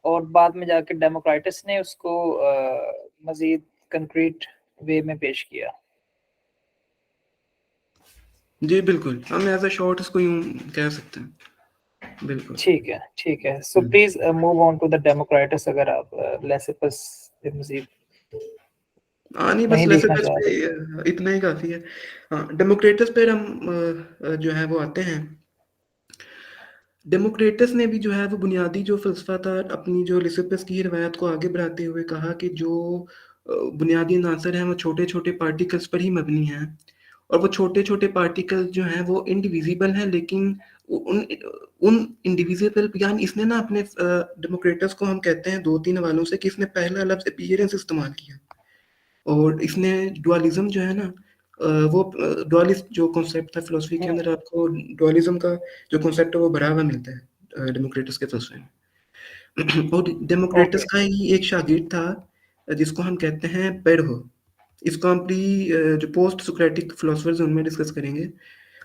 और बाद में जाकर डेमोक्राइटस ने उसको मजीद कंक्रीट वे में पेश किया। जी बिल्कुल, हम एज अ शॉर्ट इसको यूं कह सकते हैं। बिल्कुल। ठीक है, ठीक है। So please move on to the Democritus अगर आप लेसिपस पे मजीद हाँ नहीं, बस नहीं देखना लेसिपस चाहते। पे इतना ही काफ़ी है। हाँ, डेमोक्रेटस पे हम जो है वो आते हैं। डेमोक्रेटस ने भी जो है वो बुनियादी जो फ़लसफ़ा था अपनी जो लिसिपस की रवायत को आगे बढ़ाते हुए कहा कि जो बुनियादी अनासर हैं वो छोटे-छोटे पार्टिकल्स पर ही मबनी हैं, और वो छोटे-छोटे पार्टिकल जो हैं वो इंडिविजिबल हैं, लेकिन उन उन इंडिविजिबल, यानी इसने ना अपने डेमोक्रेटस को हम कहते हैं 2-3 हवालों से कि इसने पहला लफ्ज़ अपीयरेंस इस्तेमाल किया। और इसने डुअलिज़्म जो है ना वो डुअलिस्ट जो कॉन्सेप्ट था फ़िलॉसफ़ी के अंदर, आपको डुअलिज़्म का जो कॉन्सेप्ट है वो भरा हुआ मिलता है डेमोक्रिटस के फ़लसफ़े में। और डेमोक्रिटस ओके। का ही एक शागिर्द था जिसको हम कहते हैं पेरहो। इसको हम जो पोस्ट सोक्रेटिक फ़िलॉसफ़र्स हैं उनमें डिस्कस करेंगे।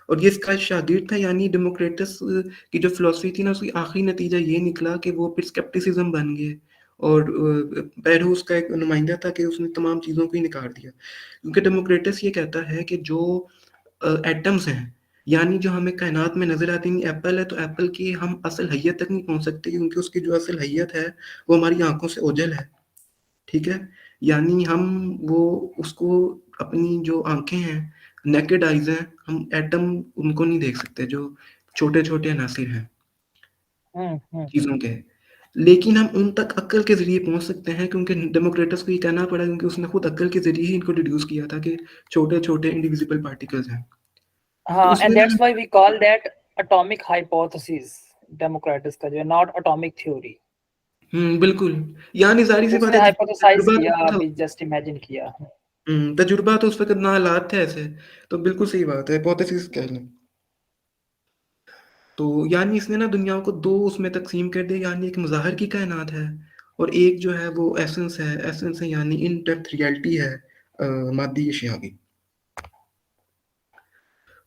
और ये इसका शागिर्द था, यानी डेमोक्रेटस की जो फ़िलॉसफ़ी थी ना उसकी आखिरी नतीजा ये निकला कि वो फिर स्केप्टिसिज़्म बन गए। और पेरहो उसका एक नुमाइंदा था कि उसने तमाम चीज़ों को ही नकार दिया। क्योंकि डेमोक्रेटस ये कहता है कि जो एटम्स हैं, यानी जो हमें कायनात में नज़र आती हैं, एप्पल है तो एप्पल की हम असल हैयत तक नहीं पहुँच सकते, क्योंकि उसकी जो असल हैयत है वो हमारी आँखों से ओझल है। ठीक है? यानी हम वो उसको अपनी जो आँखें हैं, नेकेड आइज़ हैं, हम एटम उनको नहीं देख सकते जो छोटे-छोटे अनासिर हैं हुँ। चीज़ों के। लेकिन हम उन तक अक्ल के ज़रिए पहुँच सकते हैं क्योंकि डेमोक्रेटस को ये कहना पड़ा क्योंकि उसने खुद अक्ल के ज़रिए ही इनको डिड्यूस किया था कि छोटे-छोटे इंडिविजिबल पार्टिकल्स हैं। तो हाँ, उसमें एंड ना that's why we call that atomic hypothesis, Democritus का जो है, नॉट एटॉमिक थ्योरी। बिल्कुल। यानी ज़ाहिर-सी बात उसने है हाइपोथेसाइज़ तजुर्बा किया, तो था। अभी जस्ट इमेजिन किया। तजुर्बा तो उस वक़्त ना हालात थे ऐसे, तो बिल्कुल सही बात है, हाइपोथेसिस कह लें। तो यानी इसने ना दुनिया को 2 उसमें तक़सीम कर दिया, यानी एक मज़ाहिर की कायनात है और एक जो है वो एसेंस है यानी इन डेप्थ रियलिटी है मादी अशिया की।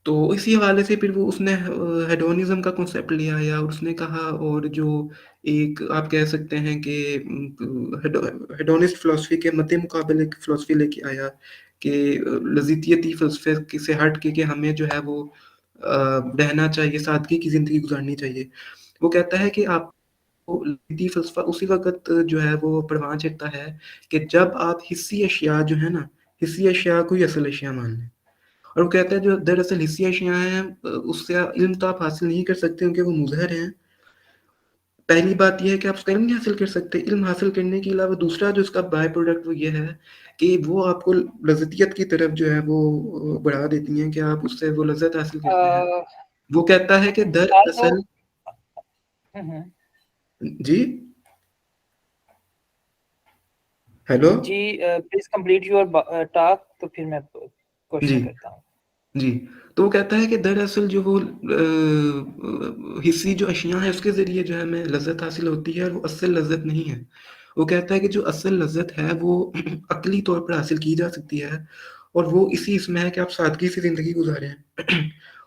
तो इसी हवाले से फिर वो उसने हेडोनिज़्म का कॉन्सेप्ट ले आया और उसने कहा और जो एक आप कह सकते हैं कि हेडोनिस्ट फ़िलॉसफ़ी के मद्दे मुकाबले एक फ़िलॉसफ़ी लेके आया कि लज़ीतियती फ़लसफ़े के से हट के कि हमें जो है वो रहना चाहिए, सादगी की ज़िंदगी गुज़ारनी चाहिए। वो कहता है कि आपको लज़ीती फ़लसफ़ा उसी वक़्त जो है वो परवान चढ़ता है कि जब आप हिस्सी अशिया जो है ना, हिस्सी अशिया को ही असल अशिया मान लें। और वो कहता है जो दरअसल हिस्सी अशिया हैं उससे इल्म तो आप हासिल नहीं कर सकते क्योंकि वो मुज़हर हैं। पहली बात ये है कि आप उसका इल्म नहीं हासिल कर सकते। इल्म हासिल करने के अलावा दूसरा जो इसका बाय प्रोडक्ट वो ये है कि वो आपको लज़्ज़तियत की तरफ जो है वो बढ़ा देती हैं कि आप उससे वो लज़्ज़त हासिल करते हैं। अ, वो कहता है कि फिलहाल तो दरअसल हुँ। जी? हेलो? जी, प्लीज़ कंप्लीट योर टॉक, तो फिर मैं जी। क्वेश्चन करता हूँ। जी, तो वो कहता है कि दरअसल जो वो हिस्सी जो अशिया हैं उसके ज़रिए जो है हमें लज़्ज़त हासिल होती है और वो असल लज़्ज़त नहीं है। वो कहता है कि जो असल लज़्ज़त है वो अक़ली तौर पर हासिल की जा सकती है और वो इसी इसमें है कि आप सादगी से ज़िंदगी गुज़ारें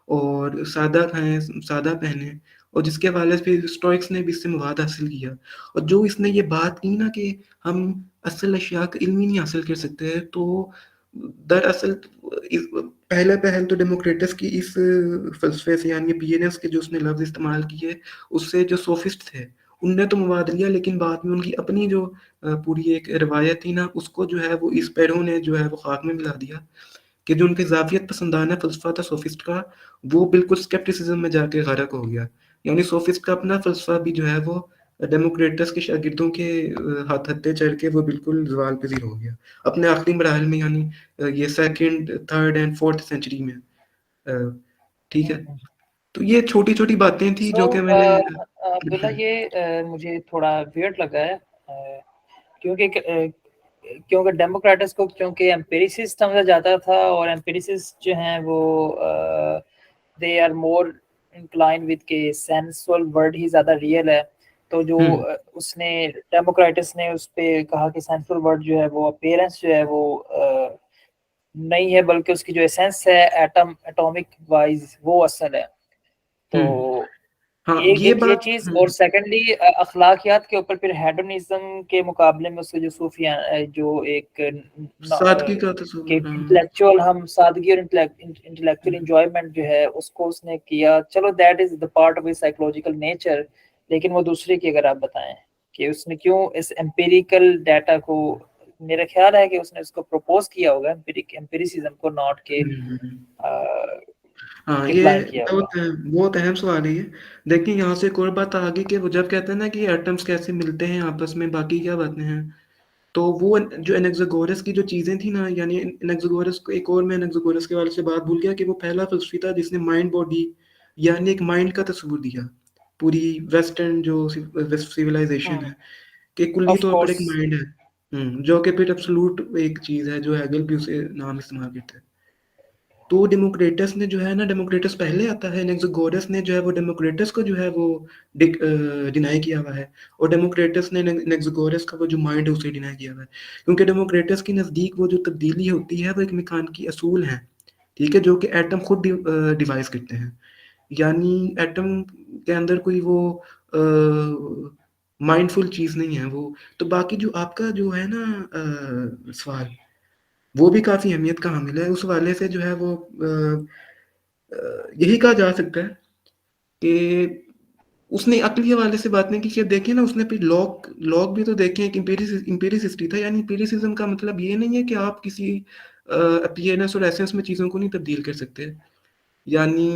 और सादा खाएँ, सादा पहनें और जिसके हवाले से फिर स्टोइक्स ने भी इससे मवाद हासिल किया और जो इसने ये बात की ना कि हम असल अशिया का इल्म ही नहीं हासिल कर सकते, तो दरअसल इस पहला-पहल तो डेमोक्रेटस की इस फ़लसफ़े से यानी पीएनएस के जो उसने लफ़्ज़ इस्तेमाल किए, उससे जो सोफ़िस्ट थे, उनने तो मवाद लिया लेकिन बाद में उनकी अपनी जो पूरी एक रिवायत थी ना, उसको जो है वो इस पैरों ने जो है वो ख़ाक में मिला दिया कि जो उनके ज़ावियत पसंदाना फ़लसफ़ा था सोफ़िस्ट का, वो बिल्कुल स्केप्टिसिज़्म में जाके ग़र्क हो गया। यानी सोफ़िस्ट का अपना फ़लसफ़ा भी जो है वो डेमोक्रेटस के शागिर्दों के हत्थे चढ़ के वो बिल्कुल ज़वाल पज़ीर हो गया। अपने आखिरी मराहिल में यानी ये 2nd, 3rd and 4th century में। अ, ठीक हुँ, है? हुँ। तो ये छोटी-छोटी बातें थी सो जो कि मैंने अब्दुल्ला, ये मुझे थोड़ा वियर्ड लगा है, क्योंकि क्योंकि डेमोक्रेट्स को क्योंकि एम्पिरिसिस्ट समझा जाता था और एम्पिरिसिस्ट जो हैं वो they are more incline with के सेंसुअल वर्ड ही ज़्यादा रियल है। तो जो हुँ, उसने डेमोक्रेट्स ने उस पे कहा कि सेंसुअल वर्ड जो है वो अपीयरेंस जो है वो नहीं है, बल्कि उसकी जो एसेंस है एटॉमिक वाइज वो असल है। तो हुँ। हाँ, एक ये एक ये बात चीज़, और सेकंडली अखलाकियात के ऊपर फिर हेडोनिज्म के मुकाबले में उसके जो सूफिया जो एक सादगी का कि तस्वुर इंटेलेक्चुअल हम सादगी और इंटेलेक्चुअल एंजॉयमेंट जो है उसको उसने किया। चलो, that is the part of his psychological nature. लेकिन वो दूसरे की अगर आप बताएं कि उसने क्यों इस एम्पिरिकल डाटा को, मेरा ख्याल है कि उसने उसको प्रपोज किया होगा, एम्पिरिसिज्म को, नॉट के हुँ, हुँ, हुँ। हाँ, डिक्लाइन ये किया होगा। बहुत अहम सवाल है ये। देखिए यहाँ से एक और बात आ गई कि वो जब कहते हैं ना कि एटम्स कैसे मिलते हैं आपस में, बाकी क्या बातें हैं। तो वो जो एनाक्सागोरस की जो चीज़ें थी ना, यानी एनाक्सागोरस को एक और मैं एनाक्सागोरस के हवाले से बात भूल गया कि वो पहला फ़िलसफ़ी था जिसने माइंड बॉडी यानी एक माइंड का तस्वुर दिया। पूरी वेस्टर्न जो वेस्ट सिविलाइज़ेशन है, कि कुल्ली ऑफ तौर पर एक कोर्स। माइंड है। जो कि फिर एब्सोल्यूट एक चीज़ है जो हेगल भी उसे नाम इस्तेमाल करता है। तो डेमोक्रेटस ने जो है ना, डेमोक्रेटस पहले आता है, एनाक्सागोरस ने जो है वो डेमोक्रेटस को जो है वो डिनाई किया हुआ है और डेमोक्रेटस ने एनाक्सागोरस का वो जो माइंड है उसे डिनाई किया हुआ है। क्योंकि डेमोक्रेटस के नज़दीक वो जो तब्दीली होती है वो एक मैकेनिकी असूल है, ठीक है? जो कि एटम खुद डिवाइस करते हैं। यानी एटम के अंदर कोई वो माइंडफुल चीज़ नहीं है वो। तो बाकी जो आपका जो है ना सवाल, वो भी काफ़ी अहमियत का हामिल है। उस हवाले से जो है वो यही कहा जा सकता है कि उसने अक्ली हवाले से बात नहीं की कि देखिए ना, उसने फिर लॉग लॉग भी तो देखे हैं कि एम्पिरिसिस्ट ही था। यानी एम्पिरिसिज्म का मतलब ये नहीं है कि आप किसी अपीयरेंस और एसेंस में चीज़ों को नहीं तब्दील कर सकते। यानी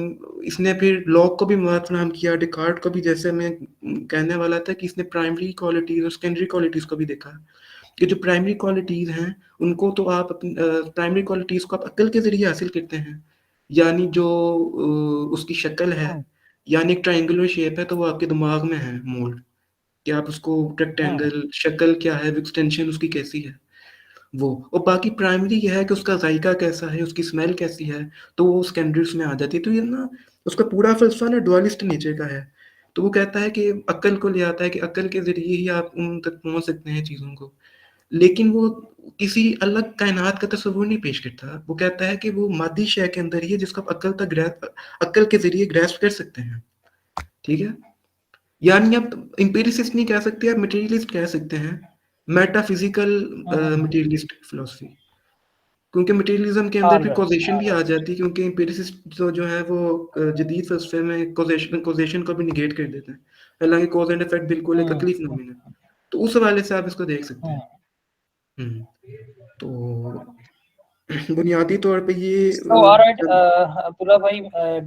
इसने फिर लॉक को भी मवाद फराहम किया, डिकार्ट को भी, जैसे मैं कहने वाला था कि इसने प्राइमरी क्वालिटीज और सेकेंडरी क्वालिटीज को भी देखा कि जो प्राइमरी क्वालिटीज हैं उनको तो आप प्राइमरी क्वालिटीज को आप अक्ल के जरिए हासिल करते हैं, यानी जो उसकी शक्ल है, हम्म यानी एक ट्रायंगुलर शेप है तो वो आपके दिमाग में है मोल्ड, कि आप उसको हम्म रेक्टेंगल, शक्ल क्या है, एक्सटेंशन उसकी कैसी है वो। और बाकी प्राइमरी ये है कि उसका जायका कैसा है, उसकी स्मेल कैसी है, तो वो स्टैंडर्ड्स में आ जाती है। तो ये ना उसका पूरा फलसफा ना डुअलिस्ट नेचर का है। तो वो कहता है कि अक्ल को ले आता है कि अक्ल के जरिए ही आप उन तक पहुंच सकते हैं चीज़ों को, लेकिन वो किसी अलग कायनात का तस्वुर नहीं पेश करता। वो कहता है कि वो मादी शय के अंदर ही है जिसको आप अक्ल के जरिए ग्रैस्प कर सकते हैं। ठीक है, यानी आप इंपेरिसिस्ट नहीं कह सकते, आप मटेरियलिस्ट कह सकते हैं, मेटाफिजिकल हम्म। Materialist philosophy. क्योंकि मटेरियलिज्म के अंदर ऑल फिर राइट। कॉजेशन भी आ जाती है, क्योंकि एम्पिरिसिस्ट तो जो है वो जदीद फलसफे में कॉजेशन को भी निगेट कर देते हैं, हालांकि कॉज एंड इफेक्ट बिल्कुल एक हम्म अकली फिनोमेना है। तो उस हवाले से आप इसको देख सकते हम्म। हैं। तो बुनियादी तौर पे ये तो ऑलराइट अब्दुल्ला भाई,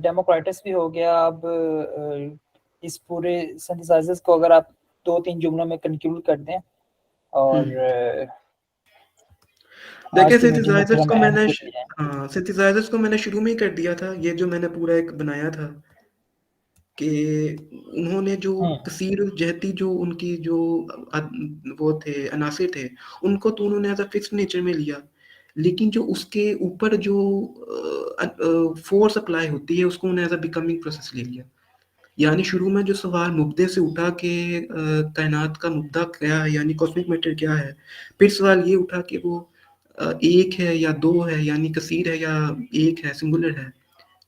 डेमोक्रेटिस भी हो गया। अब इस पूरे सिंथेसाइजेस को अगर आप 2-3 जुमलों में कंक्लूड कर दें, और हम्म आज देखिए की मीटिंग को फिर सिंथेसाइजर्स हम को एंड मैंने पे ले जाएं। हाँ, सिंथेसाइजर्स को मैंने शुरू में ही कर दिया था, ये जो मैंने पूरा एक बनाया था कि उन्होंने जो हम्म कसीर जहती जो उनकी जो वो थे अनासिर थे, उनको तो उन्होंने एज अ फिक्स्ड नेचर में लिया, लेकिन जो उसके ऊपर जो फोर्स अप्लाई होती है उसको उन्होंने एज अ बिकमिंग प्रोसेस ले लिया। यानी शुरू में जो सवाल मुब्दे से उठा कि कायनात का मुद्दा क्या है, यानी कॉस्मिक मैटर क्या है, फिर सवाल ये उठा कि वो एक है या दो है, यानी कसीर है या एक है, सिंगुलर है,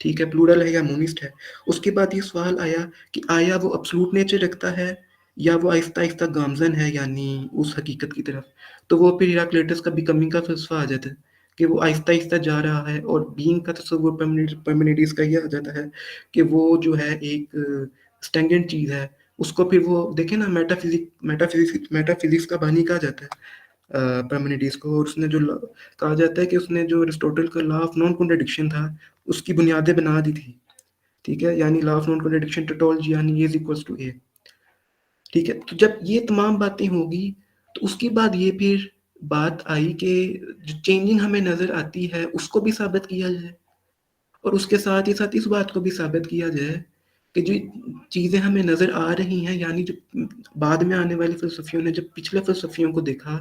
ठीक है, प्लूरल है या मोनिस्ट है। उसके बाद ये सवाल आया कि आया वो अब्सोलूट नेचर रखता है या वो आहिस्ता आहिस्ता गामजन है, यानी उस हकीकत की तरफ। तो वो फिर हिराक्लिटस का बिकमिंग का फलसफा आ जाता है कि वो आहिस्ता आहिस्ता जा रहा है, और बीइंग का तस्वुर परमिनिटीज का ये आ जाता है कि वो जो है एक स्टेंगेंट चीज है। उसको फिर वो देखे ना, मेटाफिजिक्स का बानी कहा जाता है परमिनिटीज को। और उसने जो कहा जाता है कि उसने जो अरिस्टोटल का लॉ ऑफ नॉन कॉन्ट्रडिक्शन था उसकी बुनियादें बना दी थी। ठीक है, यानी law of non contradiction tautology, यानी ए इज इक्वल्स टू ए। ठीक है, तो जब ये तमाम बातें होगी तो उसके बाद ये फिर बात आई कि जो चेंजिंग हमें नजर आती है उसको भी साबित किया जाए, और उसके साथ ही साथ इस बात को भी साबित किया जाए कि जो चीजें हमें नजर आ रही हैं, यानी जो बाद में आने वाली फिलोसफियों ने जब पिछले फिलोसफियों को देखा,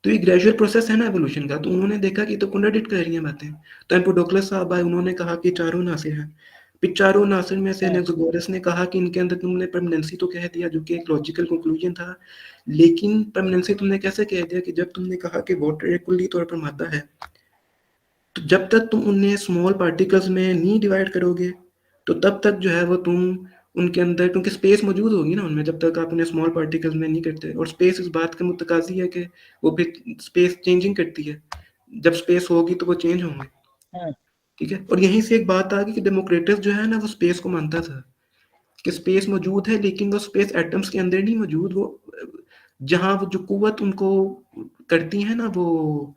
तो ये ग्रेजुअल प्रोसेस है ना एवोल्यूशन का, तो उन्होंने देखा कि तो कॉन्ट्रडिक्ट कर रही हैं बातें। तो एम्पोडोक्लस साहब आए, उन्होंने कहा कि चारों नासिर हैं। फिर चारों नासिर में से हम्म एनाक्सागोरस ने कहा कि इनके अंदर तुमने परमानेंसी तो कह दिया, जो कि एक लॉजिकल कंक्लूजन था, लेकिन परमानेंसी तुमने कैसे कह दिया कि जब तुमने कहा कि वाटर एक कुल्ली तौर पर मादा है, तो जब तक तुम उन्हें स्मॉल पार्टिकल्स में नहीं डिवाइड करोगे तो तब तक जो है वो तुम उनके अंदर, क्योंकि स्पेस मौजूद होगी ना उनमें, जब तक आप उन्हें स्मॉल पार्टिकल्स में नहीं करते, और स्पेस इस बात के मुतकाजी है कि वो फिर स्पेस चेंजिंग करती है, जब स्पेस होगी तो वो चेंज होंगे। हम्म ठीक है, और यहीं से एक बात आ गई कि डेमोक्रेटस जो है ना वो स्पेस को मानता था कि स्पेस मौजूद है, लेकिन वो स्पेस एटम्स के अंदर नहीं मौजूद, वो जहाँ वो जो कुव्वत उनको करती है ना, वो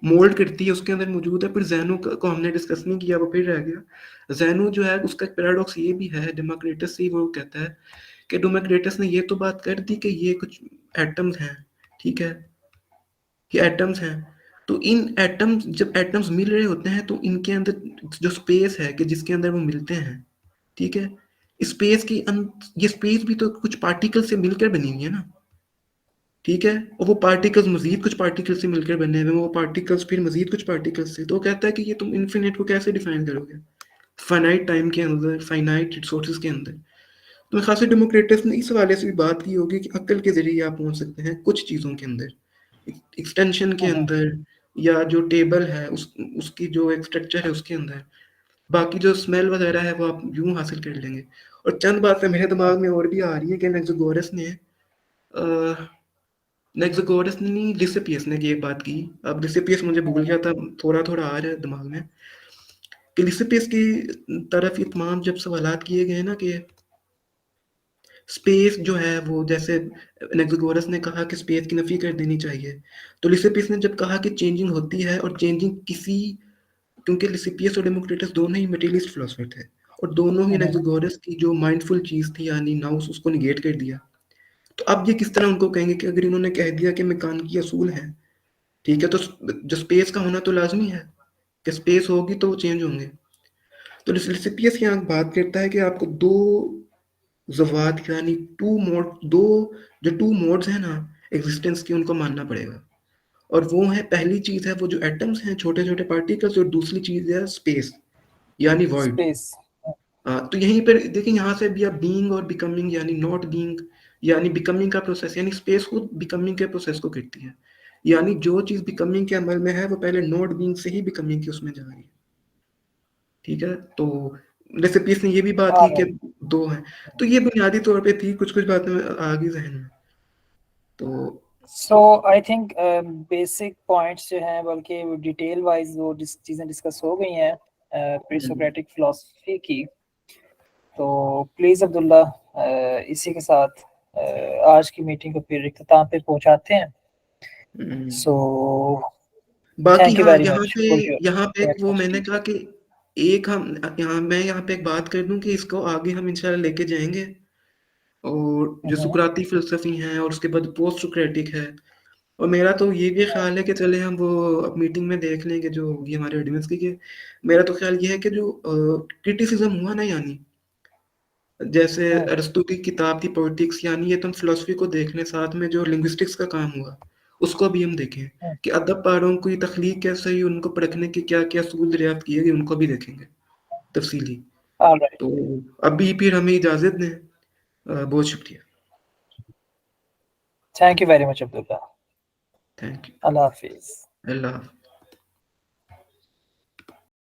मोल्ड करती है, उसके अंदर मौजूद है। फिर जैनो को हमने डिस्कस नहीं किया, वो फिर रह गया। जैनो जो है उसका एक पैराडॉक्स ये भी है, डेमोक्रेटस से वो कहता है कि डेमोक्रेटस ने ये तो बात कर दी कि ये कुछ एटम्स हैं, ठीक है, ये एटम्स हैं, तो इन एटम्स, जब एटम्स मिल रहे होते हैं तो इनके अंदर जो स्पेस है कि जिसके अंदर वो मिलते हैं, ठीक है, स्पेस की ये स्पेस भी तो कुछ पार्टिकल से मिलकर बनी हुई है ना, ठीक है, और वो पार्टिकल्स मजीद कुछ पार्टिकल्स से मिलकर बने हुए हैं, वो पार्टिकल्स फिर मजीद कुछ पार्टिकल्स से। तो वो कहता है कि ये तुम इन्फिनिट को कैसे डिफाइन करोगे फाइनाइट टाइम के अंदर, फाइनाइट रिसोर्सेज के अंदर। तो खासी डेमोक्रेटस ने इस हवाले से भी बात की होगी कि अक्ल के जरिए आप पहुंच सकते हैं कुछ चीज़ों के अंदर, एक्सटेंशन के हम्म अंदर, या जो टेबल है उसकी जो एक स्ट्रक्चर है उसके अंदर। बाकी जो स्मेल वगैरह है वो आप यूं हासिल कर लेंगे। और चंद बातें मेरे दिमाग में और भी आ रही है कि नेक्सोगोरस ने नेक्सोगोरस ने नहीं, लिसिपियस ने ये बात की। अब लिसिपियस मुझे भूल गया था, थोड़ा थोड़ा आ रहा है दिमाग में कि लिसिपियस की तरफ ये तमाम जब सवालात किए गए ना कि स्पेस जो है वो, जैसे एनाक्सागोरस ने कहा कि स्पेस की नफी कर देनी चाहिए, तो लिसिपियस ने जब कहा कि चेंजिंग होती है और चेंजिंग किसी क्योंकि लिसिपियस और डेमोक्रिटस दोनों ही मटेरियलिस्ट फिलोसफर थे और दोनों ही एनाक्सागोरस की जो माइंडफुल चीज थी यानी नाउस उसको निगेट कर दिया। तो अब ये किस तरह उनको कहेंगे कि अगर इन्होंने कह दिया कि मैकानिकी असूल है, ठीक है, तो जो स्पेस का होना तो लाजमी है कि स्पेस होगी तो वो चेंज होंगे। तो लिसिपियस यहाँ बात करता है कि आपको दो ज़वात यानी टू मोड्स हैं ना एग्जिस्टेंस की, उनको मानना पड़ेगा। और वो है, पहली चीज है वो जो एटम्स हैं, छोटे छोटे पार्टिकल्स, और दूसरी चीज है स्पेस यानी वर्ल्ड। स्पेस। तो यहीं पर देखिए, यहाँ से भी आप बीइंग और बिकमिंग यानी नॉट बीइंग यानी बिकमिंग का प्रोसेस, यानी स्पेस खुद बिकमिंग के प्रोसेस को करती है। यानी जो चीज बिकमिंग के अमल में है वो पहले नॉट बीइंग से ही बिकमिंग के उसमें जा रही है। ठीक है, तो जैसे पीस ने ये भी बात की कि दो हैं। तो ये बुनियादी तौर पे थी, कुछ कुछ बातें आ गई जहन में। तो सो आई थिंक बेसिक पॉइंट्स जो हैं, बल्कि डिटेल वाइज वो चीज़ें डिस्कस हो गई हैं प्री-सोक्रेटिक फिलॉसफी की। तो प्लीज़ अब्दुल्ला, इसी के साथ आज की मीटिंग को फिर इख्तिताम पे पहुंचाते हैं। सो बाकी थैंक यू हाँ, वेरी मच फॉर योर यहाँ पे एक वो मैंने एक्सपर्टीज। कहा कि एक हम यहाँ पे एक बात कर दूं कि इसको आगे हम इंशाल्लाह लेके जाएंगे। और जो सुकराती फिलोसफी है और उसके बाद पोस्ट सुकरेटिक है। और मेरा तो ये भी ख्याल है कि चले हम वो अब मीटिंग में देख लेंगे जो होगी हमारे ऑडियंस की, कि मेरा तो ख्याल ये है कि जो क्रिटिसिज्म हुआ ना, यानी जैसे अरस्तू की किताब थी पॉलिटिक्स, यानी ये तो हम फिलोसफी को देख लें, साथ में जो लिंग्विस्टिक्स का काम हुआ उसको भी हम देखें कि अदब पारों की तख्लीक कैसे हुई, उनको परखने के क्या क्या असूल दरियाफ्त किए गए, उनको भी देखेंगे तफसीली। ऑलराइट, तो अभी फिर हमें इजाज़त दें। बहुत शुक्रिया। Thank you very much Abdullah. Thank you. अल्लाह हाफिज। अल्लाह हाफ़िज़।